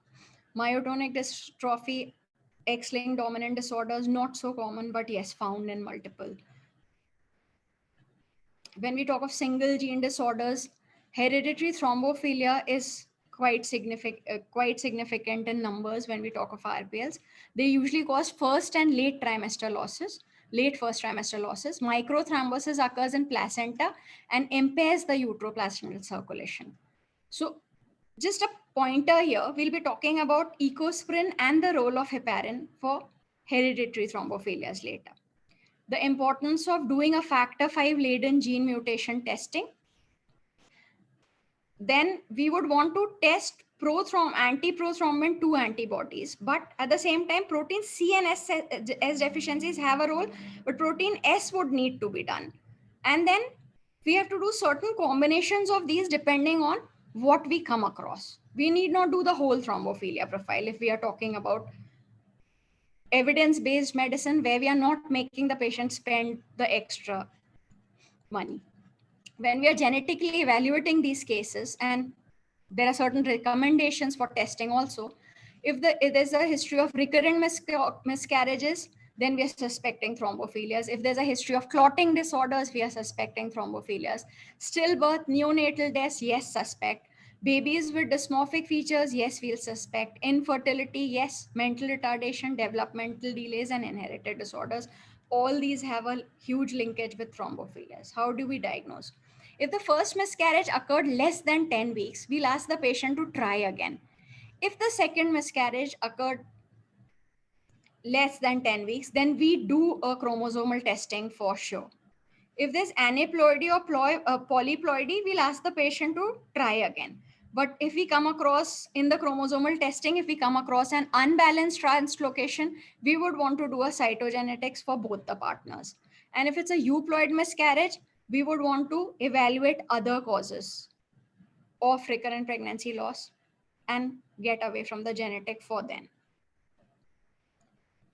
Myotonic dystrophy, X-linked dominant disorders, not so common, but yes, found in multiple. When we talk of single gene disorders, hereditary thrombophilia is quite significant in numbers when we talk of RPLs. They usually cause first and late first trimester losses. Microthrombosis occurs in placenta and impairs the uteroplacental circulation. So just a pointer here, we'll be talking about ecosprin and the role of heparin for hereditary thrombophilias later. The importance of doing a factor V laden gene mutation testing. Then we would want to test anti-prothrombin 2 antibodies, but at the same time, protein C and S deficiencies have a role, but protein S would need to be done. And then we have to do certain combinations of these depending on what we come across. We need not do the whole thrombophilia profile if we are talking about evidence-based medicine where we are not making the patient spend the extra money. When we are genetically evaluating these cases, and there are certain recommendations for testing also, if there's a history of recurrent miscarriages, then we are suspecting thrombophilias. If there's a history of clotting disorders, we are suspecting thrombophilias. Stillbirth, neonatal deaths, yes, suspect. Babies with dysmorphic features, yes, we'll suspect. Infertility, yes. Mental retardation, developmental delays, and inherited disorders. All these have a huge linkage with thrombophilias. How do we diagnose? If the first miscarriage occurred less than 10 weeks, we'll ask the patient to try again. If the second miscarriage occurred less than 10 weeks, then we do a chromosomal testing for sure. If there's aneuploidy or polyploidy, we'll ask the patient to try again. But if we come across in the chromosomal testing, if we come across an unbalanced translocation, we would want to do a cytogenetics for both the partners. And if it's a euploid miscarriage, we would want to evaluate other causes. of recurrent pregnancy loss and get away from the genetic for them.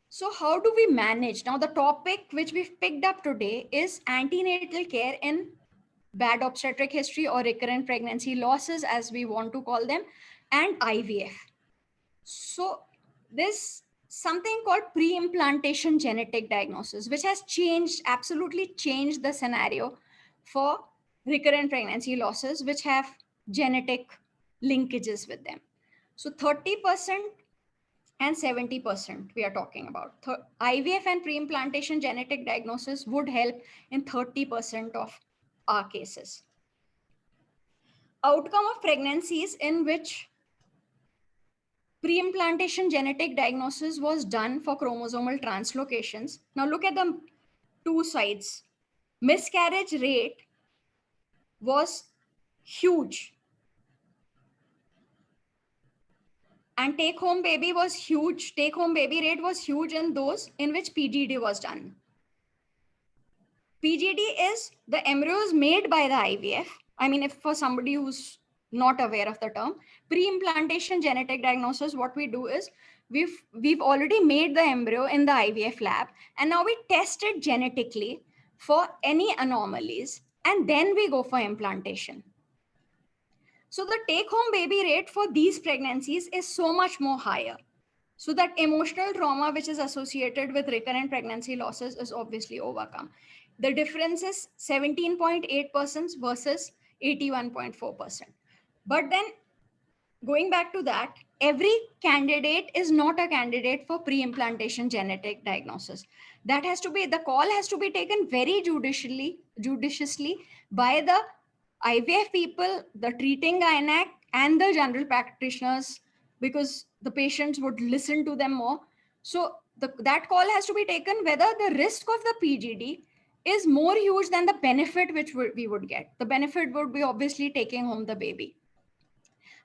So how do we manage? Now, the topic which we've picked up today is antenatal care in bad obstetric history or recurrent pregnancy losses, as we want to call them, and IVF. So this something called pre-implantation genetic diagnosis, which has absolutely changed the scenario for recurrent pregnancy losses, which have genetic linkages with them. So 30% and 70% we are talking about. IVF and pre-implantation genetic diagnosis would help in 30% of our cases. Outcome of pregnancies in which pre-implantation genetic diagnosis was done for chromosomal translocations. Now look at the two sides. Miscarriage rate was huge. And take-home baby was huge. Take-home baby rate was huge in those in which PGD was done. PGD is the embryos made by the IVF. I mean, if for somebody who's not aware of the term, pre-implantation genetic diagnosis, what we do is we've already made the embryo in the IVF lab, and now we test it genetically for any anomalies, and then we go for implantation. So the take-home baby rate for these pregnancies is so much more higher. So that emotional trauma which is associated with recurrent pregnancy losses is obviously overcome. The difference is 17.8% versus 81.4%. But then going back to that, every candidate is not a candidate for pre-implantation genetic diagnosis. That has to be, the call has to be taken very judiciously by the IVF people, the treating gynac, and the general practitioners, because the patients would listen to them more. So that call has to be taken whether the risk of the PGD is more huge than the benefit which we would get. The benefit would be obviously taking home the baby.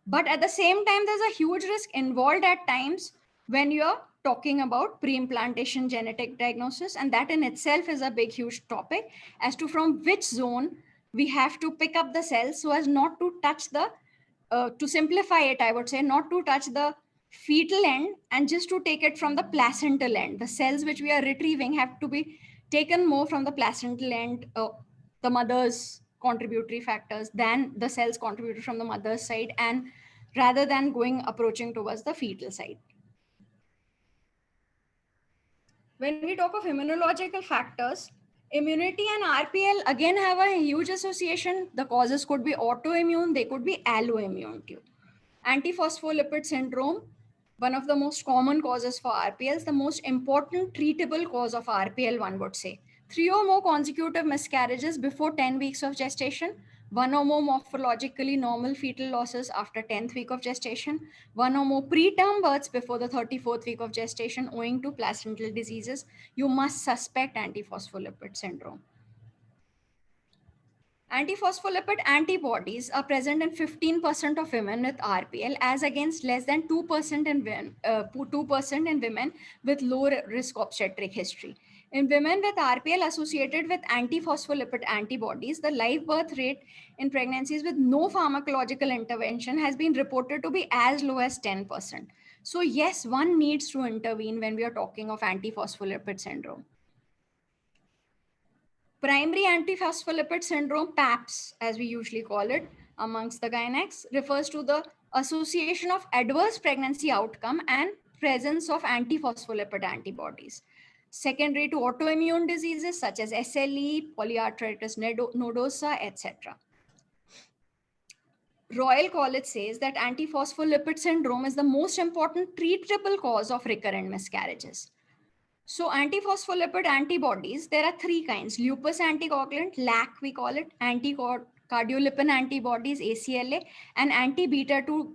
But at the same time, there's a huge risk involved at times when you're talking about pre-implantation genetic diagnosis. And that in itself is a big, huge topic as to from which zone we have to pick up the cells so as not to touch the, to simplify it, I would say, not to touch the fetal end and just to take it from the placental end. The cells which we are retrieving have to be taken more from the placental end, the mother's contributory factors, than the cells contributed from the mother's side, and rather than approaching towards the fetal side. When we talk of immunological factors, immunity and RPL again have a huge association. The causes could be autoimmune, they could be alloimmune too. Antiphospholipid syndrome, one of the most common causes for RPL, is the most important treatable cause of RPL, one would say. 3 or more consecutive miscarriages before 10 weeks of gestation, 1 or more morphologically normal fetal losses after 10th week of gestation, 1 or more preterm births before the 34th week of gestation owing to placental diseases, you must suspect antiphospholipid syndrome. Antiphospholipid antibodies are present in 15% of women with RPL, as against less than 2% in women, 2% in women with low risk obstetric history. In women with RPL associated with antiphospholipid antibodies, the live birth rate in pregnancies with no pharmacological intervention has been reported to be as low as 10%. So yes, one needs to intervene when we are talking of antiphospholipid syndrome. Primary antiphospholipid syndrome, PAPS, as we usually call it amongst the gynacs, refers to the association of adverse pregnancy outcome and presence of antiphospholipid antibodies. Secondary to autoimmune diseases such as SLE, polyarthritis nodosa, etc. Royal College says that antiphospholipid syndrome is the most important treatable cause of recurrent miscarriages. So antiphospholipid antibodies, there are 3 kinds: lupus anticoagulant, LAC we call it, anti-cardiolipin antibodies, ACLA, and anti-beta-2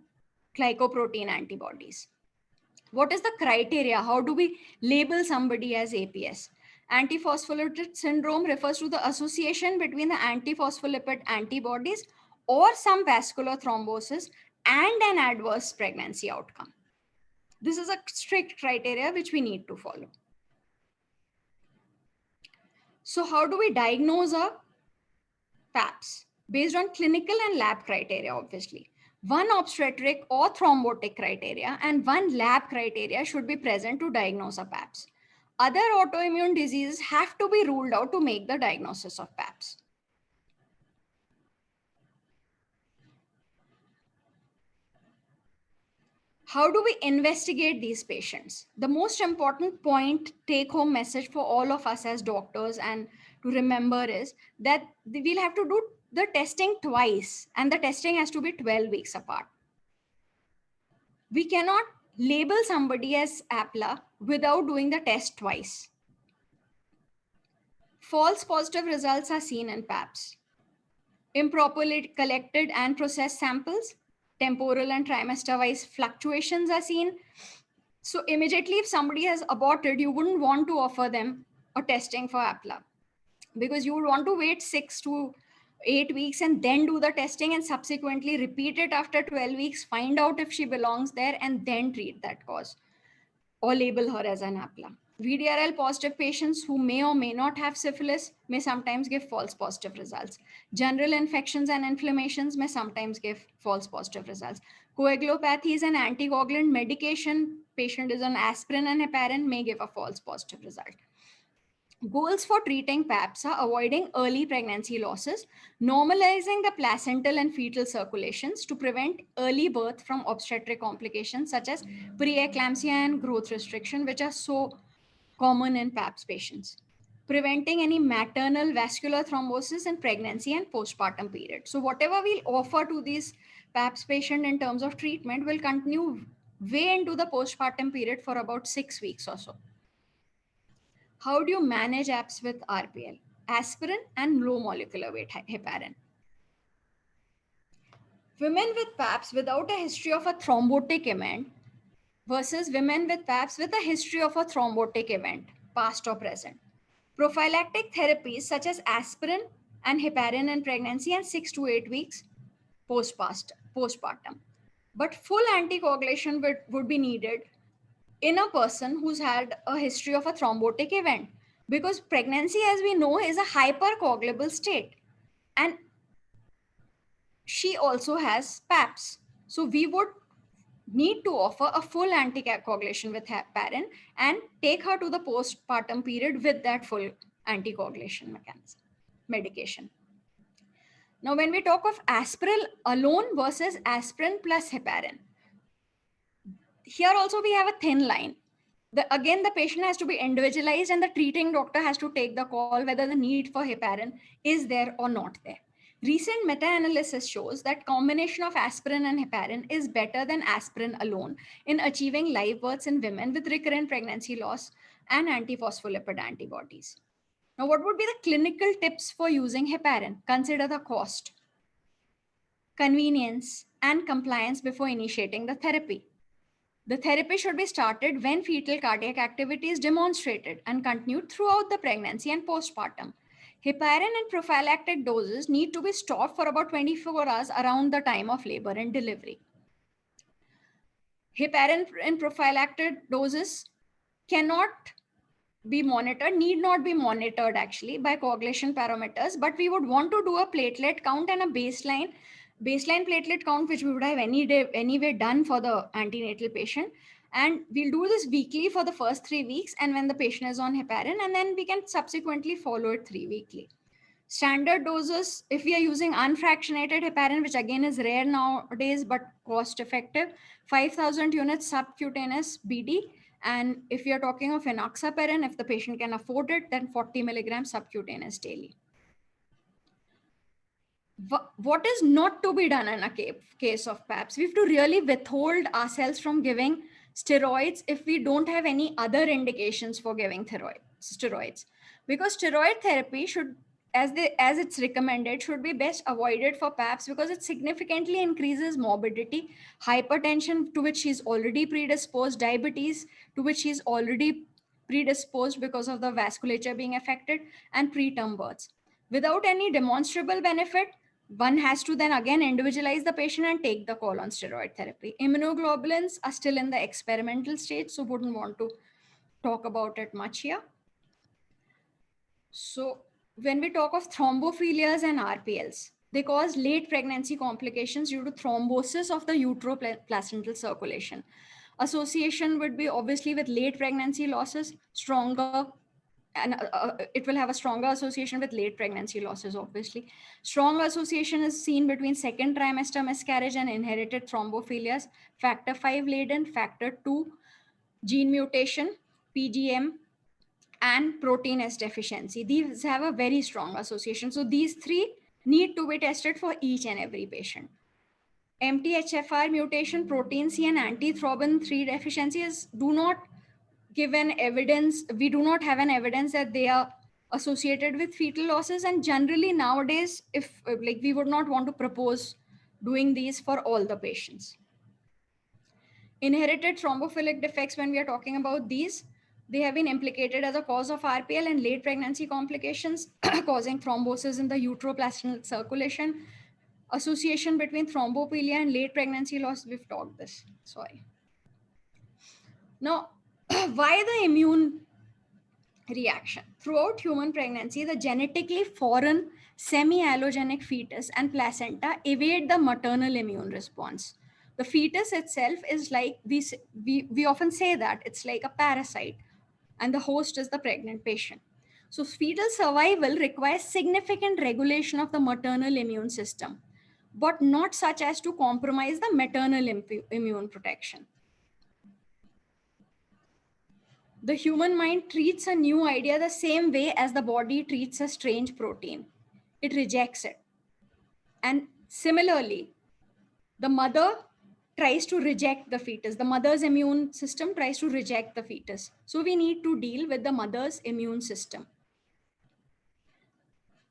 glycoprotein antibodies. What is the criteria? How do we label somebody as APS? Antiphospholipid syndrome refers to the association between the antiphospholipid antibodies or some vascular thrombosis and an adverse pregnancy outcome. This is a strict criteria which we need to follow. So how do we diagnose a PAPS? based on clinical and lab criteria, obviously. One obstetric or thrombotic criteria and one lab criteria should be present to diagnose a PAPS. Other autoimmune diseases have to be ruled out to make the diagnosis of PAPS. How do we investigate these patients? The most important point, take home message for all of us as doctors and to remember is that we'll have to do the testing twice, and the testing has to be 12 weeks apart. We cannot label somebody as APLA without doing the test twice. False positive results are seen in PAPS. Improperly collected and processed samples, temporal and trimester-wise fluctuations are seen. So immediately if somebody has aborted, you wouldn't want to offer them a testing for APLA because you would want to wait 6 to 8 weeks and then do the testing and subsequently repeat it after 12 weeks, find out if she belongs there and then treat that cause or label her as an APLA. VDRL positive patients who may or may not have syphilis may sometimes give false positive results. General infections and inflammations may sometimes give false positive results. Coagulopathies and anticoagulant medication, patient is on aspirin and heparin, may give a false positive result. Goals for treating PAPS are avoiding early pregnancy losses, normalizing the placental and fetal circulations to prevent early birth from obstetric complications such as preeclampsia and growth restriction, which are so common in PAPS patients. Preventing any maternal vascular thrombosis in pregnancy and postpartum period. So whatever we'll offer to these PAPS patient in terms of treatment will continue way into the postpartum period for about 6 weeks or so. How do you manage APS with RPL? Aspirin and low molecular weight heparin. Women with PAPS without a history of a thrombotic event versus women with PAPS with a history of a thrombotic event, past or present. Prophylactic therapies such as aspirin and heparin in pregnancy and 6 to 8 weeks postpartum. But full anticoagulation would be needed in a person who's had a history of a thrombotic event, because pregnancy, as we know, is a hypercoagulable state and she also has PAPS. So we would need to offer a full anticoagulation with heparin and take her to the postpartum period with that full anticoagulation medication. Now, when we talk of aspirin alone versus aspirin plus heparin, here also we have a thin line. Again, the patient has to be individualized and the treating doctor has to take the call whether the need for heparin is there or not there. Recent meta-analysis shows that combination of aspirin and heparin is better than aspirin alone in achieving live births in women with recurrent pregnancy loss and antiphospholipid antibodies. Now, what would be the clinical tips for using heparin? Consider the cost, convenience, and compliance before initiating the therapy. The therapy should be started when fetal cardiac activity is demonstrated and continued throughout the pregnancy and postpartum. Heparin and prophylactic doses need to be stopped for about 24 hours around the time of labor and delivery. Heparin in prophylactic doses cannot be monitored, need not be monitored actually by coagulation parameters, but we would want to do a platelet count and a baseline platelet count, which we would have anyway done for the antenatal patient. And we'll do this weekly for the first 3 weeks and when the patient is on heparin, and then we can subsequently follow it 3 weekly. Standard doses, if we are using unfractionated heparin, which again is rare nowadays, but cost effective, 5,000 units subcutaneous BD. And if you're talking of enoxaparin, if the patient can afford it, then 40 milligrams subcutaneous daily. What is not to be done in a case of PAPS? We have to really withhold ourselves from giving steroids if we don't have any other indications for giving steroids. Because steroid therapy should, as it's recommended, should be best avoided for PAPS because it significantly increases morbidity, hypertension to which she's already predisposed, diabetes to which she's already predisposed because of the vasculature being affected, and preterm births. Without any demonstrable benefit, one has to then again individualize the patient and take the call on steroid therapy. Immunoglobulins are still in the experimental stage, so wouldn't want to talk about it much here. So when we talk of thrombophilias and RPLs, They cause late pregnancy complications due to thrombosis of the uteroplacental circulation. Association would be obviously with late pregnancy losses, stronger, and it will have a stronger association with late pregnancy losses, obviously. Strong association is seen between second trimester miscarriage and inherited thrombophilias, factor 5 laden, factor 2 gene mutation, PGM, and protein S deficiency. These have a very strong association. So these three need to be tested for each and every patient. MTHFR mutation, protein C, and antithrombin 3 deficiencies do not give an evidence. We do not have an evidence that they are associated with fetal losses. And generally nowadays, if like we would not want to propose doing these for all the patients. Inherited thrombophilic defects, when we are talking about these, they have been implicated as a cause of RPL and late pregnancy complications, causing thrombosis in the uteroplacental circulation. Association between thrombophilia and late pregnancy loss, we've talked this. Sorry. Now, why the immune reaction? Throughout human pregnancy, the genetically foreign semi-allogenic fetus and placenta evade the maternal immune response. The fetus itself is like, we often say that it's like a parasite, and the host is the pregnant patient. So fetal survival requires significant regulation of the maternal immune system, but not such as to compromise the maternal immune protection. The human mind treats a new idea the same way as the body treats a strange protein. It rejects it. And similarly, the mother tries to reject the fetus. The mother's immune system tries to reject the fetus. So we need to deal with the mother's immune system.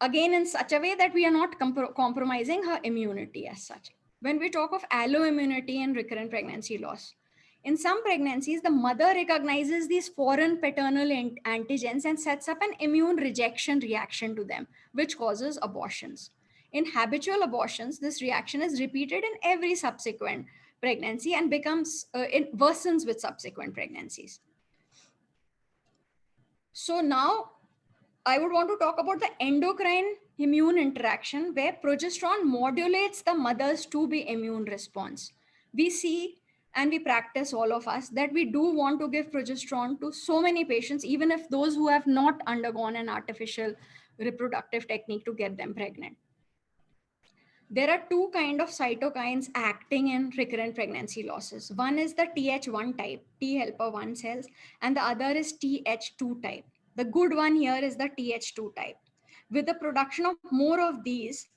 Again, in such a way that we are not compromising her immunity as such. When we talk of alloimmunity and recurrent pregnancy loss, in some pregnancies, the mother recognizes these foreign paternal antigens and sets up an immune rejection reaction to them, which causes abortions. In habitual abortions, this reaction is repeated in every subsequent pregnancy and it worsens with subsequent pregnancies. So now I would want to talk about the endocrine immune interaction, where progesterone modulates the mother's 2B immune response. We see and we practice, all of us, that we do want to give progesterone to so many patients, even if those who have not undergone an artificial reproductive technique to get them pregnant. There are two kinds of cytokines acting in recurrent pregnancy losses. One is the Th1 type, T helper 1 cells, and the other is Th2 type. The good one here is the Th2 type. With the production of more of these,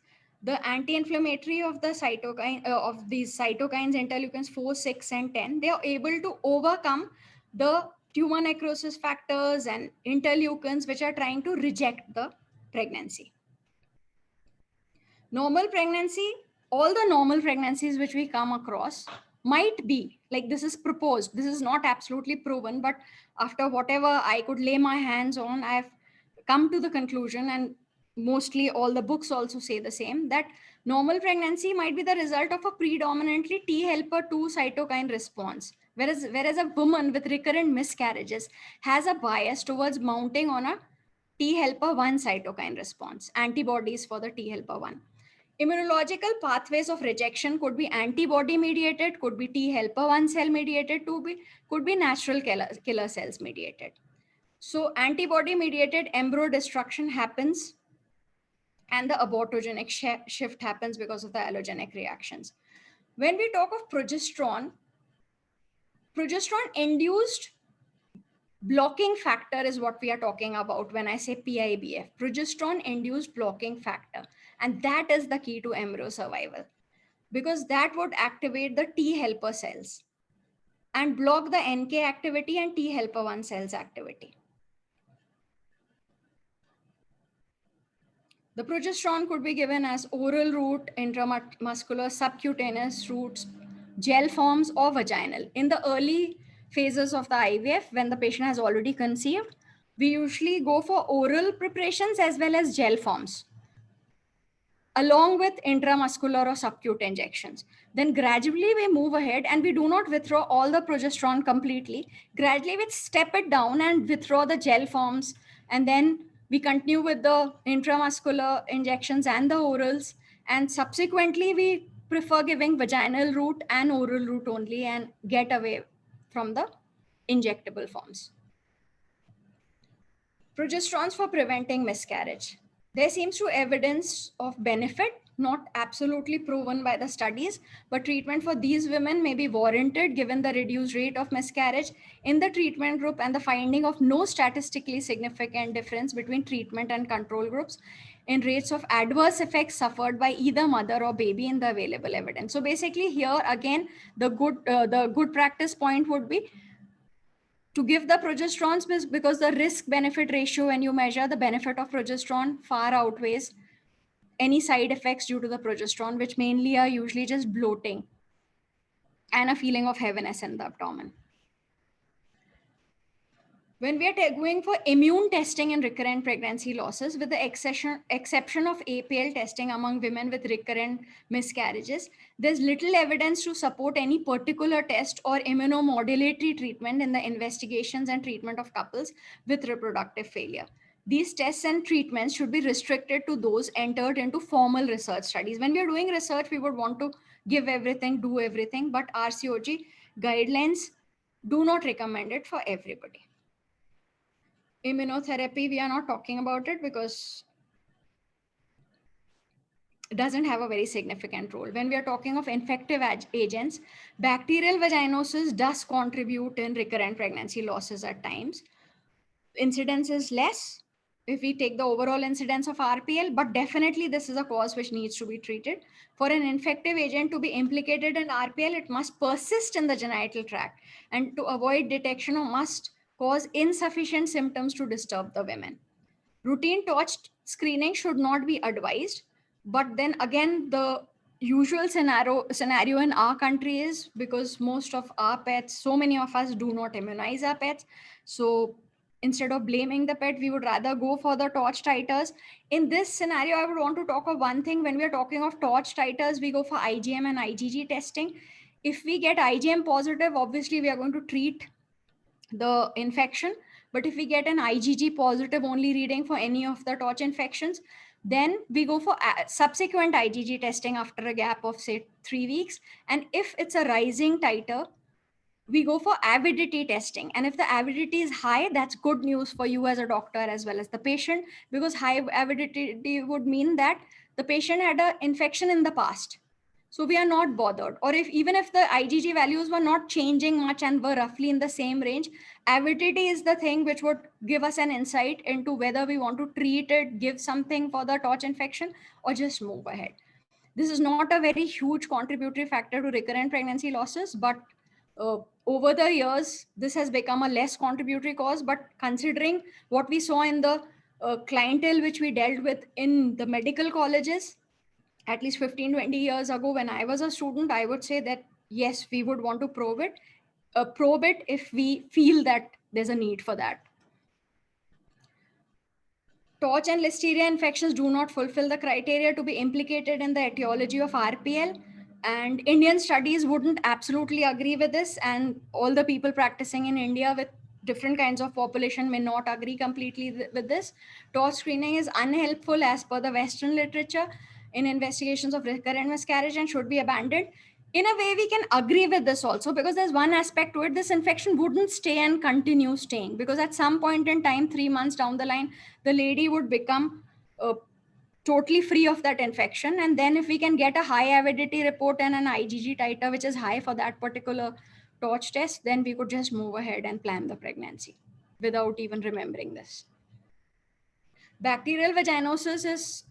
the anti-inflammatory of the cytokine of these cytokines, interleukins 4, 6, and 10, they are able to overcome the tumor necrosis factors and interleukins which are trying to reject the pregnancy. Normal pregnancy, all the normal pregnancies which we come across might be, like this is proposed, this is not absolutely proven, but after whatever I could lay my hands on, I've come to the conclusion, and mostly all the books also say the same, that normal pregnancy might be the result of a predominantly T helper 2 cytokine response, whereas a woman with recurrent miscarriages has a bias towards mounting on a T helper 1 cytokine response, antibodies for the T helper 1. Immunological pathways of rejection could be antibody mediated, could be T helper 1 cell mediated, could be natural killer cells mediated. So antibody mediated embryo destruction happens, and the abortogenic shift happens because of the allogenic reactions. When we talk of progesterone induced blocking factor is what we are talking about when I say PIBF, progesterone induced blocking factor. And that is the key to embryo survival, because that would activate the T helper cells and block the NK activity and T helper 1 cells activity. The progesterone could be given as oral route, intramuscular, subcutaneous routes, gel forms, or vaginal. In the early phases of the IVF, when the patient has already conceived, we usually go for oral preparations as well as gel forms, along with intramuscular or subcutaneous injections. Then gradually we move ahead and we do not withdraw all the progesterone completely. Gradually we step it down and withdraw the gel forms, and then we continue with the intramuscular injections and the orals. And subsequently, we prefer giving vaginal route and oral route only and get away from the injectable forms. Progesterones for preventing miscarriage. There seems to evidence of benefit, not absolutely proven by the studies, but treatment for these women may be warranted given the reduced rate of miscarriage in the treatment group and the finding of no statistically significant difference between treatment and control groups in rates of adverse effects suffered by either mother or baby in the available evidence. So basically here again, the good practice point would be to give the progesterones, because the risk benefit ratio, when you measure the benefit of progesterone, far outweighs any side effects due to the progesterone, which mainly are usually just bloating and a feeling of heaviness in the abdomen. When we are going for immune testing in recurrent pregnancy losses, with the exception of APL testing among women with recurrent miscarriages, there's little evidence to support any particular test or immunomodulatory treatment in the investigations and treatment of couples with reproductive failure. These tests and treatments should be restricted to those entered into formal research studies. When we are doing research, we would want to give everything, do everything, but RCOG guidelines do not recommend it for everybody. Immunotherapy, we are not talking about it because it doesn't have a very significant role. When we are talking of infective agents, bacterial vaginosis does contribute in recurrent pregnancy losses at times. Incidence is less if we take the overall incidence of RPL, but definitely this is a cause which needs to be treated. For an infective agent to be implicated in RPL, it must persist in the genital tract, and to avoid detection or must cause insufficient symptoms to disturb the women. Routine torch screening should not be advised, but then again, the usual scenario in our country is, because most of our pets, so many of us do not immunize our pets. So instead of blaming the pet, we would rather go for the torch titers. In this scenario, I would want to talk of one thing. When we are talking of torch titers, we go for IgM and IgG testing. If we get IgM positive, obviously we are going to treat the infection. But if we get an IgG positive only reading for any of the torch infections, then we go for subsequent IgG testing after a gap of say 3 weeks. And if it's a rising titer, we go for avidity testing. And if the avidity is high, that's good news for you as a doctor as well as the patient, because high avidity would mean that the patient had an infection in the past. So we are not bothered. Or even if the IgG values were not changing much and were roughly in the same range, avidity is the thing which would give us an insight into whether we want to treat it, give something for the torch infection, or just move ahead. This is not a very huge contributory factor to recurrent pregnancy losses, but over the years, this has become a less contributory cause. But considering what we saw in the clientele which we dealt with in the medical colleges, at least 15-20 years ago when I was a student, I would say that yes, we would want to probe it if we feel that there's a need for that. Torch and Listeria infections do not fulfill the criteria to be implicated in the etiology of RPL, and Indian studies wouldn't absolutely agree with this, and all the people practicing in India with different kinds of population may not agree completely with this. Torch screening is unhelpful as per the Western literature in investigations of recurrent miscarriage and should be abandoned. In a way, we can agree with this also, because there's one aspect to it. This infection wouldn't stay and continue staying, because at some point in time, 3 months down the line, the lady would become totally free of that infection. And then if we can get a high avidity report and an IgG titer which is high for that particular torch test, then we could just move ahead and plan the pregnancy without even remembering this. Bacterial vaginosis is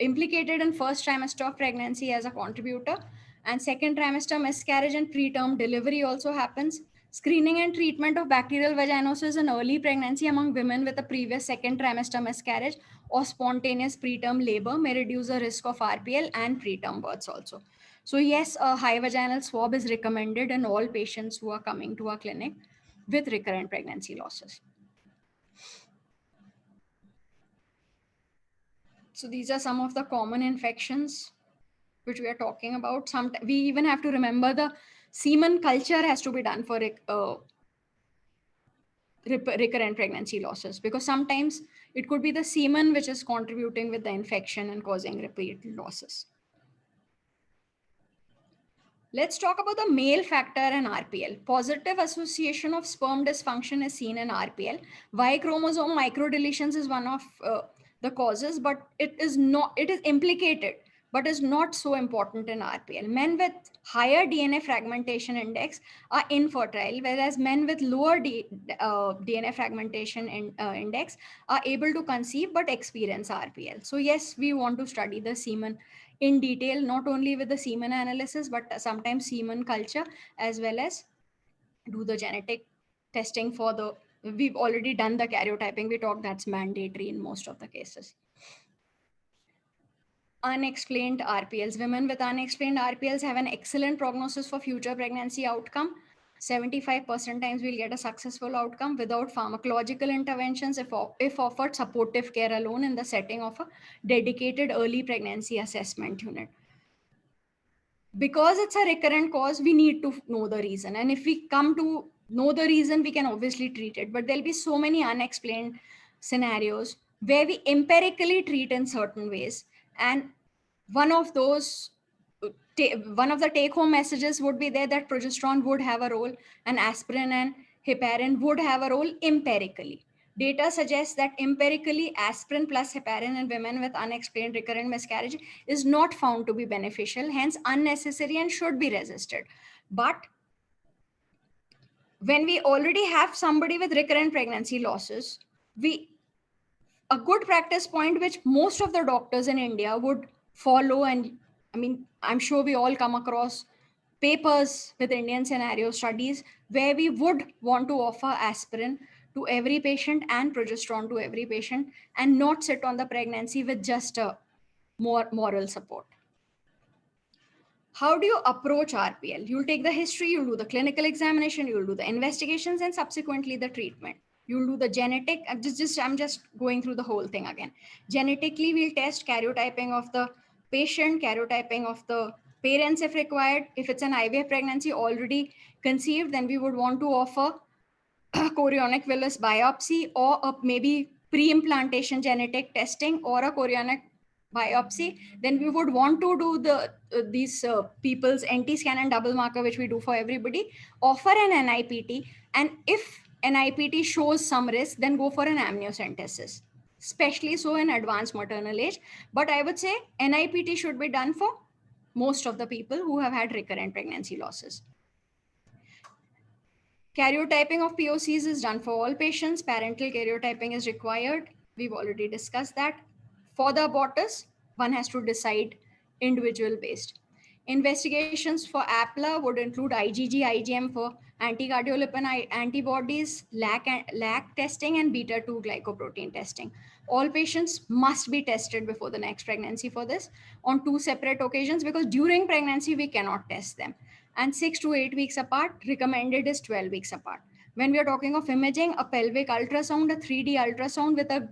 implicated in first trimester of pregnancy as a contributor, and second trimester miscarriage and preterm delivery also happens. Screening and treatment of bacterial vaginosis in early pregnancy among women with a previous second trimester miscarriage or spontaneous preterm labor may reduce the risk of RPL and preterm births also. So yes, a high vaginal swab is recommended in all patients who are coming to our clinic with recurrent pregnancy losses. So these are some of the common infections which we are talking about. We even have to remember the semen culture has to be done for recurrent pregnancy losses, because sometimes it could be the semen which is contributing with the infection and causing repeat losses. Let's talk about the male factor in RPL. Positive association of sperm dysfunction is seen in RPL. Y chromosome microdeletions is one of the causes, but it is implicated, but is not so important in RPL. Men with higher DNA fragmentation index are infertile, whereas men with lower DNA fragmentation index are able to conceive but experience RPL. So yes, we want to study the semen in detail, not only with the semen analysis, but sometimes semen culture, as well as do the genetic testing for the, we've already done the karyotyping. We talked that's mandatory in most of the cases. Unexplained RPLs. Women with unexplained RPLs have an excellent prognosis for future pregnancy outcome. 75% times we'll get a successful outcome without pharmacological interventions if offered supportive care alone in the setting of a dedicated early pregnancy assessment unit. Because it's a recurrent cause, we need to know the reason. And if we come to know the reason, we can obviously treat it. But there'll be so many unexplained scenarios where we empirically treat in certain ways. And one of those, one of the take-home messages would be there that progesterone would have a role and aspirin and heparin would have a role empirically. Data suggests that empirically aspirin plus heparin in women with unexplained recurrent miscarriage is not found to be beneficial, hence unnecessary and should be resisted. But when we already have somebody with recurrent pregnancy losses, a good practice point which most of the doctors in India would follow, and I mean, I'm sure we all come across papers with Indian scenario studies where we would want to offer aspirin to every patient and progesterone to every patient and not sit on the pregnancy with just a more moral support. How do you approach RPL? You'll take the history, you'll do the clinical examination, you'll do the investigations, and subsequently the treatment. You'll do the genetic. I'm just going through the whole thing again. Genetically, we'll test karyotyping of the patient, karyotyping of the parents if required. If it's an IVF pregnancy already conceived, then we would want to offer a chorionic villus biopsy or maybe pre-implantation genetic testing or a chorionic biopsy. Then we would want to do these people's NT scan and double marker, which we do for everybody, offer an NIPT, and if NIPT shows some risk, then go for an amniocentesis, especially so in advanced maternal age. But I would say NIPT should be done for most of the people who have had recurrent pregnancy losses. Karyotyping of POCs is done for all patients. Parental karyotyping is required. We've already discussed that. For the abortus, one has to decide individual based. Investigations for APLA would include IgG, IgM for anticardiolipin antibodies, LAC testing, and beta-2 glycoprotein testing. All patients must be tested before the next pregnancy for this on 2 separate occasions, because during pregnancy, we cannot test them. And 6 to 8 weeks apart, recommended is 12 weeks apart. When we are talking of imaging, a pelvic ultrasound, a 3D ultrasound with a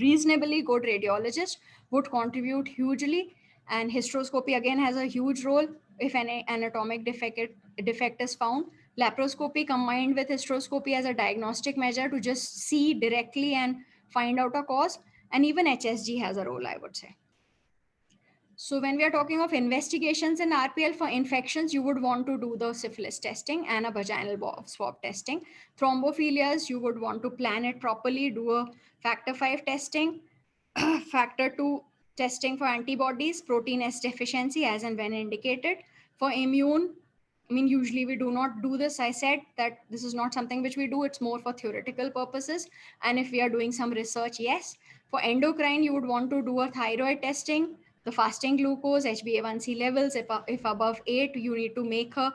reasonably good radiologist would contribute hugely. And hysteroscopy again has a huge role if any anatomic defect is found. Laparoscopy combined with hysteroscopy as a diagnostic measure to just see directly and find out a cause. And even HSG has a role, I would say. So when we are talking of investigations in RPL for infections, you would want to do the syphilis testing and a vaginal swab testing. Thrombophilias, you would want to plan it properly, do a factor 5 testing, factor 2 testing for antibodies, protein S deficiency as and when indicated. For immune, I mean, usually we do not do this. I said that this is not something which we do. It's more for theoretical purposes. And if we are doing some research, yes. For endocrine, you would want to do a thyroid testing, the fasting glucose, HbA1c levels. If above 8, you need to make her,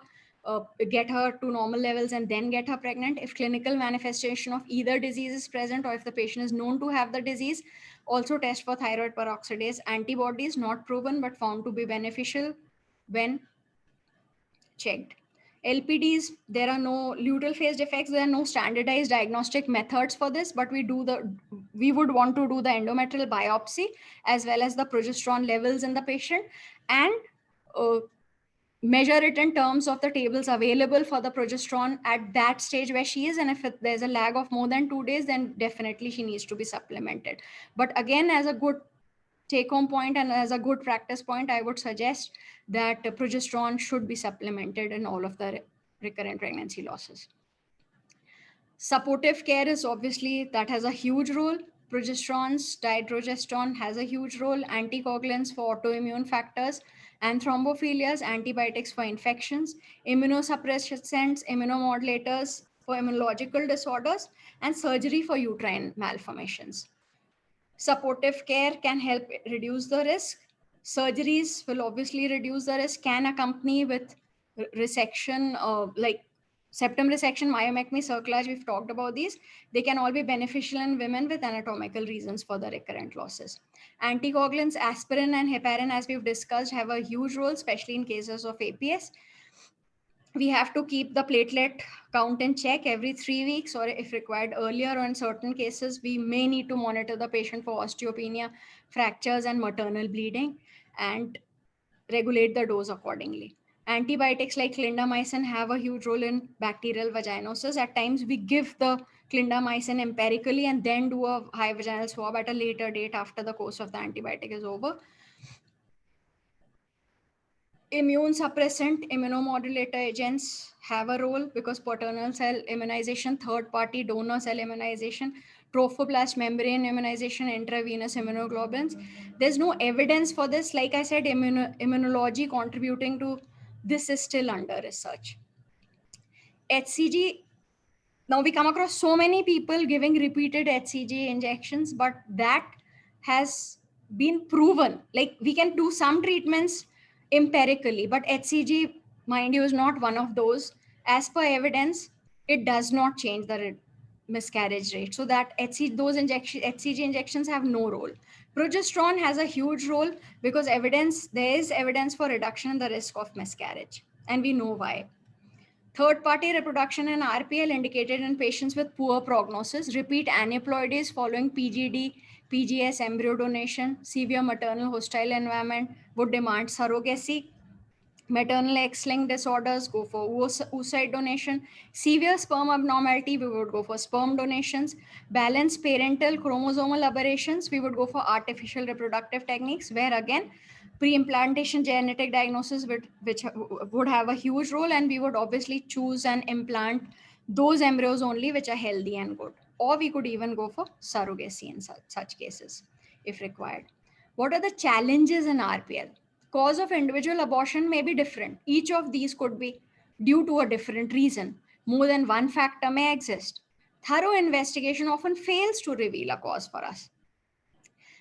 get her to normal levels and then get her pregnant. If clinical manifestation of either disease is present or if the patient is known to have the disease, also test for thyroid peroxidase antibodies, not proven but found to be beneficial when checked. LPDs, there are no luteal phase defects. There are no standardized diagnostic methods for this, but we would want to do the endometrial biopsy as well as the progesterone levels in the patient and measure it in terms of the tables available for the progesterone at that stage where she is. And if there's a lag of more than 2 days, then definitely she needs to be supplemented. But again, as a good take home point and as a good practice point, I would suggest that progesterone should be supplemented in all of the recurrent pregnancy losses. Supportive care is obviously, that has a huge role. Progesterones, dydrogesterone has a huge role. Anticoagulants for autoimmune factors and thrombophilias, antibiotics for infections, immunosuppressants, immunomodulators for immunological disorders, and surgery for uterine malformations. Supportive care can help reduce the risk. Surgeries will obviously reduce the risk, can accompany with resection, like septum resection, myomectomy, cerclage, we've talked about these. They can all be beneficial in women with anatomical reasons for the recurrent losses. Anticoagulants, aspirin and heparin, as we've discussed, have a huge role, especially in cases of APS. We have to keep the platelet count in check every 3 weeks, or if required earlier, or in certain cases, we may need to monitor the patient for osteopenia, fractures, and maternal bleeding, and regulate the dose accordingly. Antibiotics like clindamycin have a huge role in bacterial vaginosis. At times, we give the clindamycin empirically and then do a high vaginal swab at a later date after the course of the antibiotic is over. Immune suppressant, immunomodulator agents have a role because paternal cell immunization, third party donor cell immunization, trophoblast membrane immunization, intravenous immunoglobulins. There's no evidence for this. Like I said, immunology contributing to this is still under research. HCG, now we come across so many people giving repeated HCG injections, but that has been proven. Like we can do some treatments empirically, but HCG, mind you, is not one of those. As per evidence, it does not change the miscarriage rate. So that HCG injections have no role. Progesterone has a huge role because there is evidence for reduction in the risk of miscarriage, and we know why. Third-party reproduction in RPL indicated in patients with poor prognosis, repeat aneuploidies following PGD, PGS embryo donation, severe maternal hostile environment would demand surrogacy. Maternal X-linked disorders, go for oocyte donation. Severe sperm abnormality, we would go for sperm donations. Balanced parental chromosomal aberrations, we would go for artificial reproductive techniques, where again, pre-implantation genetic diagnosis which would have a huge role, and we would obviously choose and implant those embryos only which are healthy and good. Or we could even go for surrogacy in such cases if required. What are the challenges in RPL? Cause of individual abortion may be different. Each of these could be due to a different reason. More than one factor may exist. Thorough investigation often fails to reveal a cause for us.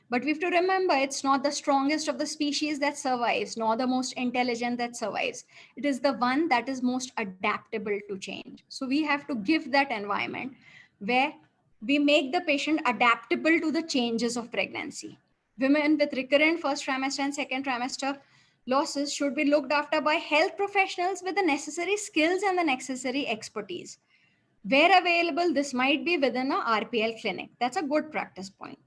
But we have to remember, it's not the strongest of the species that survives, nor the most intelligent that survives. It is the one that is most adaptable to change. So we have to give that environment where we make the patient adaptable to the changes of pregnancy. Women with recurrent first trimester and second trimester losses should be looked after by health professionals with the necessary skills and the necessary expertise. Where available, this might be within a RPL clinic. That's a good practice point.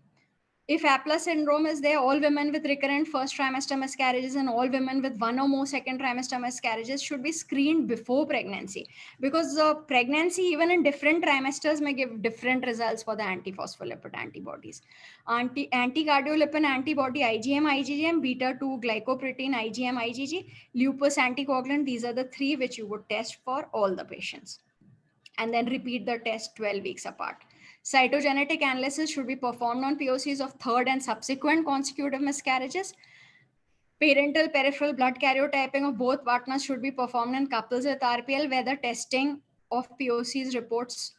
If APLA syndrome is there, all women with recurrent first trimester miscarriages and all women with one or more second trimester miscarriages should be screened before pregnancy, because pregnancy, even in different trimesters, may give different results for the antiphospholipid antibodies. Anticardiolipin antibody, IgM, IgG, beta-2 glycoprotein, IgM, IgG, lupus anticoagulant, these are the three which you would test for all the patients. And then repeat the test 12 weeks apart. Cytogenetic analysis should be performed on POCs of third and subsequent consecutive miscarriages. Parental peripheral blood karyotyping of both partners should be performed in couples with RPL, where the testing of POCs reports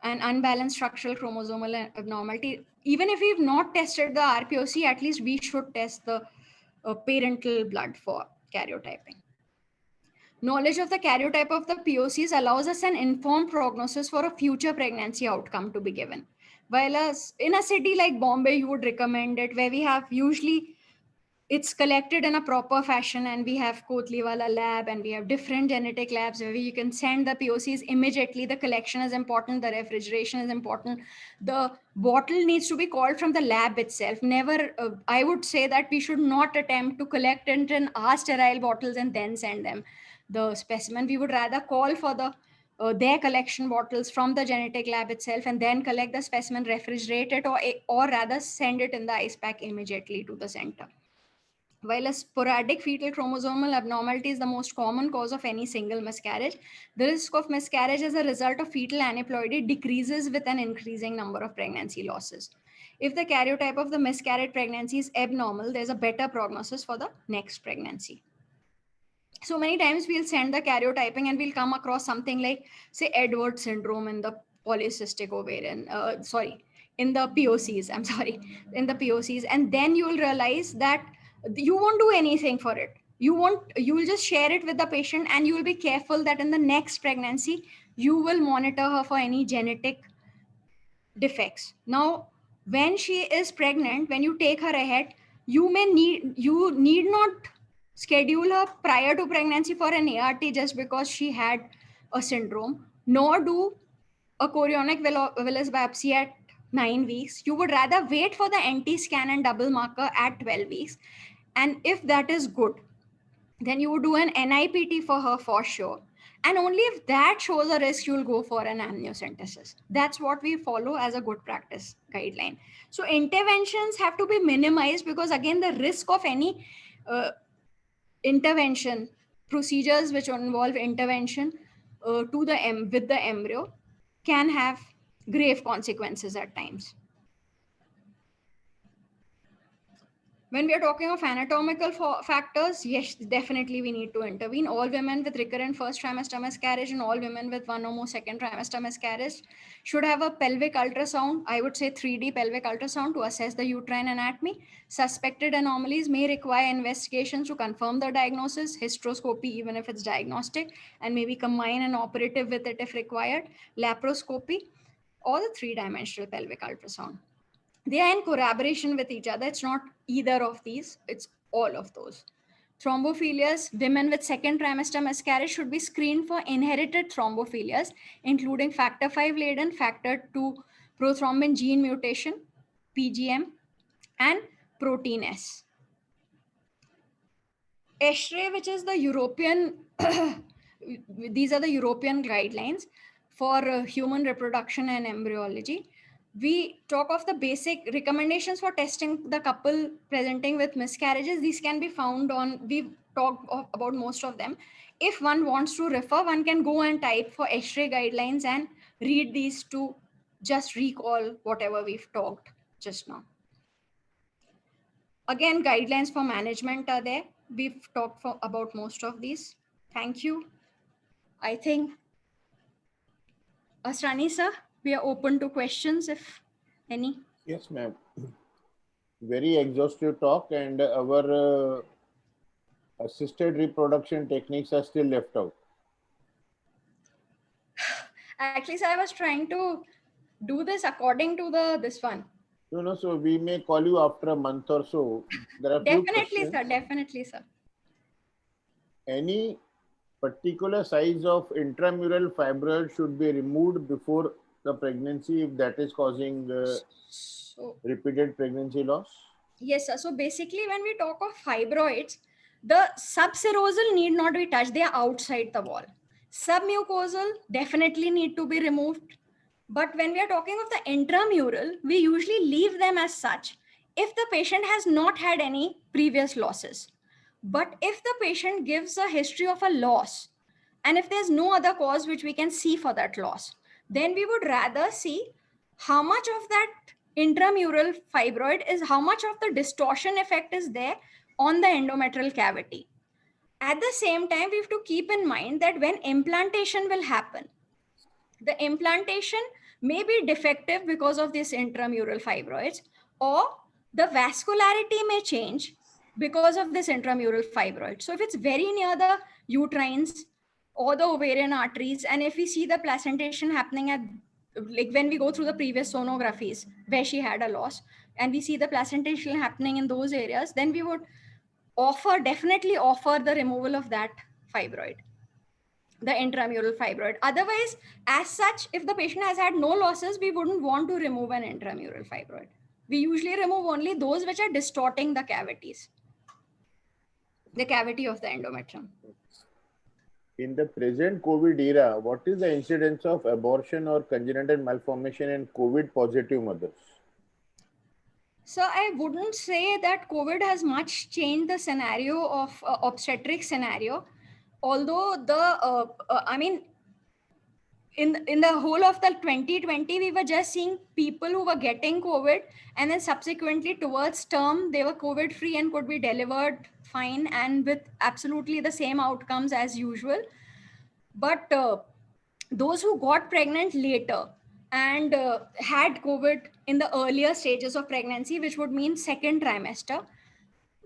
an unbalanced structural chromosomal abnormality. Even if we've not tested the RPOC, at least we should test the parental blood for karyotyping. Knowledge of the karyotype of the POCs allows us an informed prognosis for a future pregnancy outcome to be given. While in a city like Bombay, you would recommend it, where we have usually it's collected in a proper fashion, and we have Kotliwala lab and we have different genetic labs where you can send the POCs immediately. The collection is important, the refrigeration is important. The bottle needs to be called from the lab itself. Never, I would say that we should not attempt to collect it in our sterile bottles and then send them the specimen. We would rather call for the their collection bottles from the genetic lab itself, and then collect the specimen, refrigerate it, or rather send it in the ice pack immediately to the center. While a sporadic fetal chromosomal abnormality is the most common cause of any single miscarriage, the risk of miscarriage as a result of fetal aneuploidy decreases with an increasing number of pregnancy losses. If the karyotype of the miscarried pregnancy is abnormal, there's a better prognosis for the next pregnancy. So many times we'll send the karyotyping and we'll come across something like, say, Edwards syndrome in the polycystic ovarian, in the POCs, in the POCs. And then you'll realize that you won't do anything for it. You will just share it with the patient, and you will be careful that in the next pregnancy, you will monitor her for any genetic defects. Now, when she is pregnant, when you take her ahead, you need not schedule her prior to pregnancy for an ART just because she had a syndrome, nor do a chorionic villus biopsy at 9 weeks. You would rather wait for the NT scan and double marker at 12 weeks. And if that is good, then you would do an NIPT for her for sure. And only if that shows a risk, you'll go for an amniocentesis. That's what we follow as a good practice guideline. So interventions have to be minimized, because again, the risk of any intervention, procedures which involve intervention with the embryo, can have grave consequences at times. When we are talking of anatomical factors, yes, definitely we need to intervene. All women with recurrent first trimester miscarriage and all women with one or more second trimester miscarriage should have a pelvic ultrasound, I would say 3D pelvic ultrasound, to assess the uterine anatomy. Suspected anomalies may require investigations to confirm the diagnosis, hysteroscopy even if it's diagnostic, and maybe combine an operative with it if required, laparoscopy, or the 3-dimensional pelvic ultrasound. They are in collaboration with each other. It's not either of these, it's all of those. Thrombophilias, women with second trimester miscarriage should be screened for inherited thrombophilias, including factor V laden, factor II prothrombin gene mutation, PGM, and protein S. ESHRE, which is the European, these are the European guidelines for human reproduction and embryology. We talk of the basic recommendations for testing the couple presenting with miscarriages. These can be found on, we've talked about most of them. If one wants to refer, one can go and type for ESHRE guidelines and read these to just recall whatever we've talked just now. Again, guidelines for management are there. We've talked about most of these. Thank you. I think, Asrani sir, we are open to questions if any. Yes, ma'am. Very exhaustive talk, and our assisted reproduction techniques are still left out. Actually, sir, I was trying to do this according to this one. No, so we may call you after a month or so. There are Definitely, sir. Definitely, sir. Any particular size of intramural fibroid should be removed before the pregnancy if that is causing repeated pregnancy loss? Yes, sir. So basically, when we talk of fibroids, the subserosal need not be touched. They are outside the wall. Submucosal definitely need to be removed. But when we are talking of the intramural, we usually leave them as such if the patient has not had any previous losses. But if the patient gives a history of a loss, and if there's no other cause which we can see for that loss, then we would rather see how much of that intramural fibroid is, how much of the distortion effect is there on the endometrial cavity. At the same time, we have to keep in mind that when implantation will happen, the implantation may be defective because of this intramural fibroids, or the vascularity may change because of this intramural fibroid. So if it's very near the uterines or the ovarian arteries, and if we see the placentation happening at, like when we go through the previous sonographies where she had a loss, and we see the placentation happening in those areas, then we would definitely offer the removal of that fibroid, the intramural fibroid. Otherwise, as such, if the patient has had no losses, we wouldn't want to remove an intramural fibroid. We usually remove only those which are distorting the cavities, the cavity of the endometrium. In the present COVID era, what is the incidence of abortion or congenital malformation in COVID positive mothers? So I wouldn't say that COVID has much changed the scenario of obstetric scenario, although I mean, in the whole of the 2020, we were just seeing people who were getting COVID, and then subsequently towards term they were COVID free and could be delivered fine and with absolutely the same outcomes as usual. But those who got pregnant later and had COVID in the earlier stages of pregnancy, which would mean second trimester,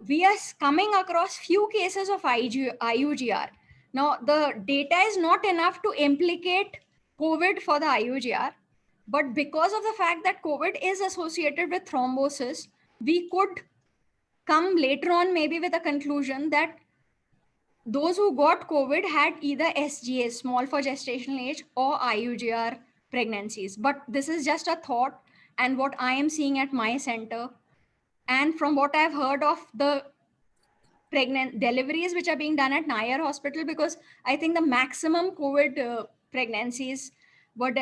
we are coming across few cases of IUGR. Now, the data is not enough to implicate COVID for the IUGR, but because of the fact that COVID is associated with thrombosis, we could come later on maybe with a conclusion that those who got COVID had either SGA, small for gestational age, or IUGR pregnancies. But this is just a thought and what I am seeing at my center. And from what I've heard of the pregnant deliveries which are being done at Nair Hospital, because I think the maximum COVID pregnancies were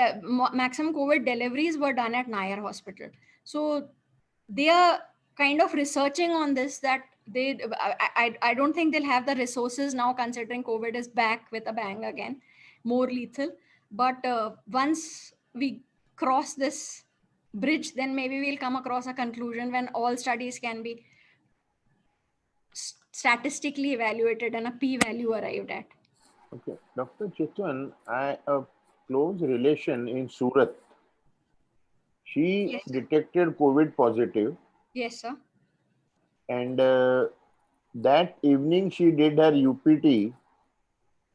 maximum COVID deliveries were done at Nair Hospital. So they are kind of researching on this, that I don't think they'll have the resources now considering COVID is back with a bang again, more lethal. But once we cross this bridge, then maybe we'll come across a conclusion when all studies can be statistically evaluated and a p-value arrived at. Okay, Dr. Chitwan, a close relation in Surat. She Yes. detected COVID positive, Yes, sir. and that evening she did her UPT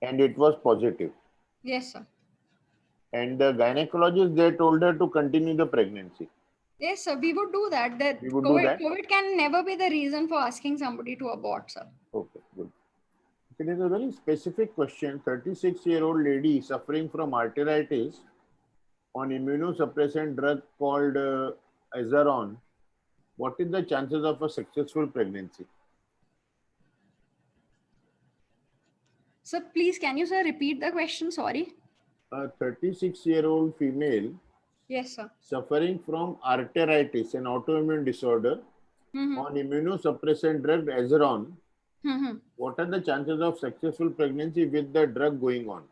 and it was positive. Yes, sir. And the gynecologist, they told her to continue the pregnancy. Yes, sir. We would do that. That We would do that? COVID can never be the reason for asking somebody to abort, sir. Okay, good. It is a very specific question. 36-year-old lady suffering from arteritis on immunosuppressant drug called Azaron. What is the chances of a successful pregnancy? So please, can you, sir, repeat the question? Sorry. A 36-year-old female Yes, sir. suffering from arteritis, an autoimmune disorder, on immunosuppressant drug Azaron. What are the chances of successful pregnancy with the drug going on?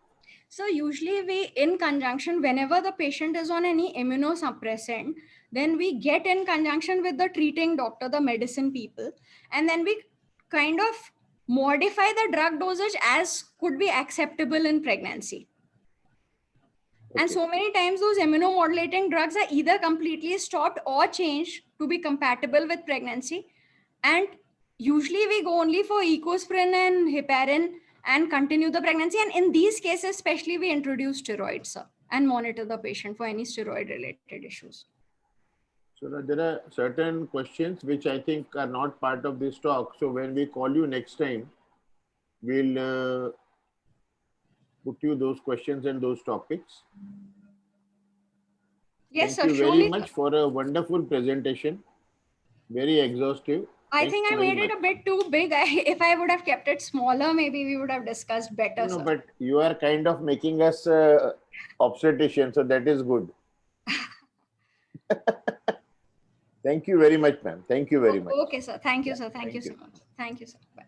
So usually we, in conjunction, whenever the patient is on any immunosuppressant, then we get in conjunction with the treating doctor, the medicine people, and then we kind of modify the drug dosage as could be acceptable in pregnancy. Okay. And so many times those immunomodulating drugs are either completely stopped or changed to be compatible with pregnancy. And usually we go only for Ecosprin and heparin and continue the pregnancy. And in these cases, especially, we introduce steroids, sir, and monitor the patient for any steroid related issues. So there are certain questions which I think are not part of this talk. So when we call you next time, we'll put you those questions and those topics. Yes, Thank sir. you very much for a wonderful presentation. Very exhaustive. I think I made it a bit too big. If I would have kept it smaller, maybe we would have discussed better. No, but you are kind of making us obstetrician, so that is good. Thank you very much, ma'am. Thank you very much. Okay, sir. Thank you, sir. Thank you so much. Thank you, sir. Bye.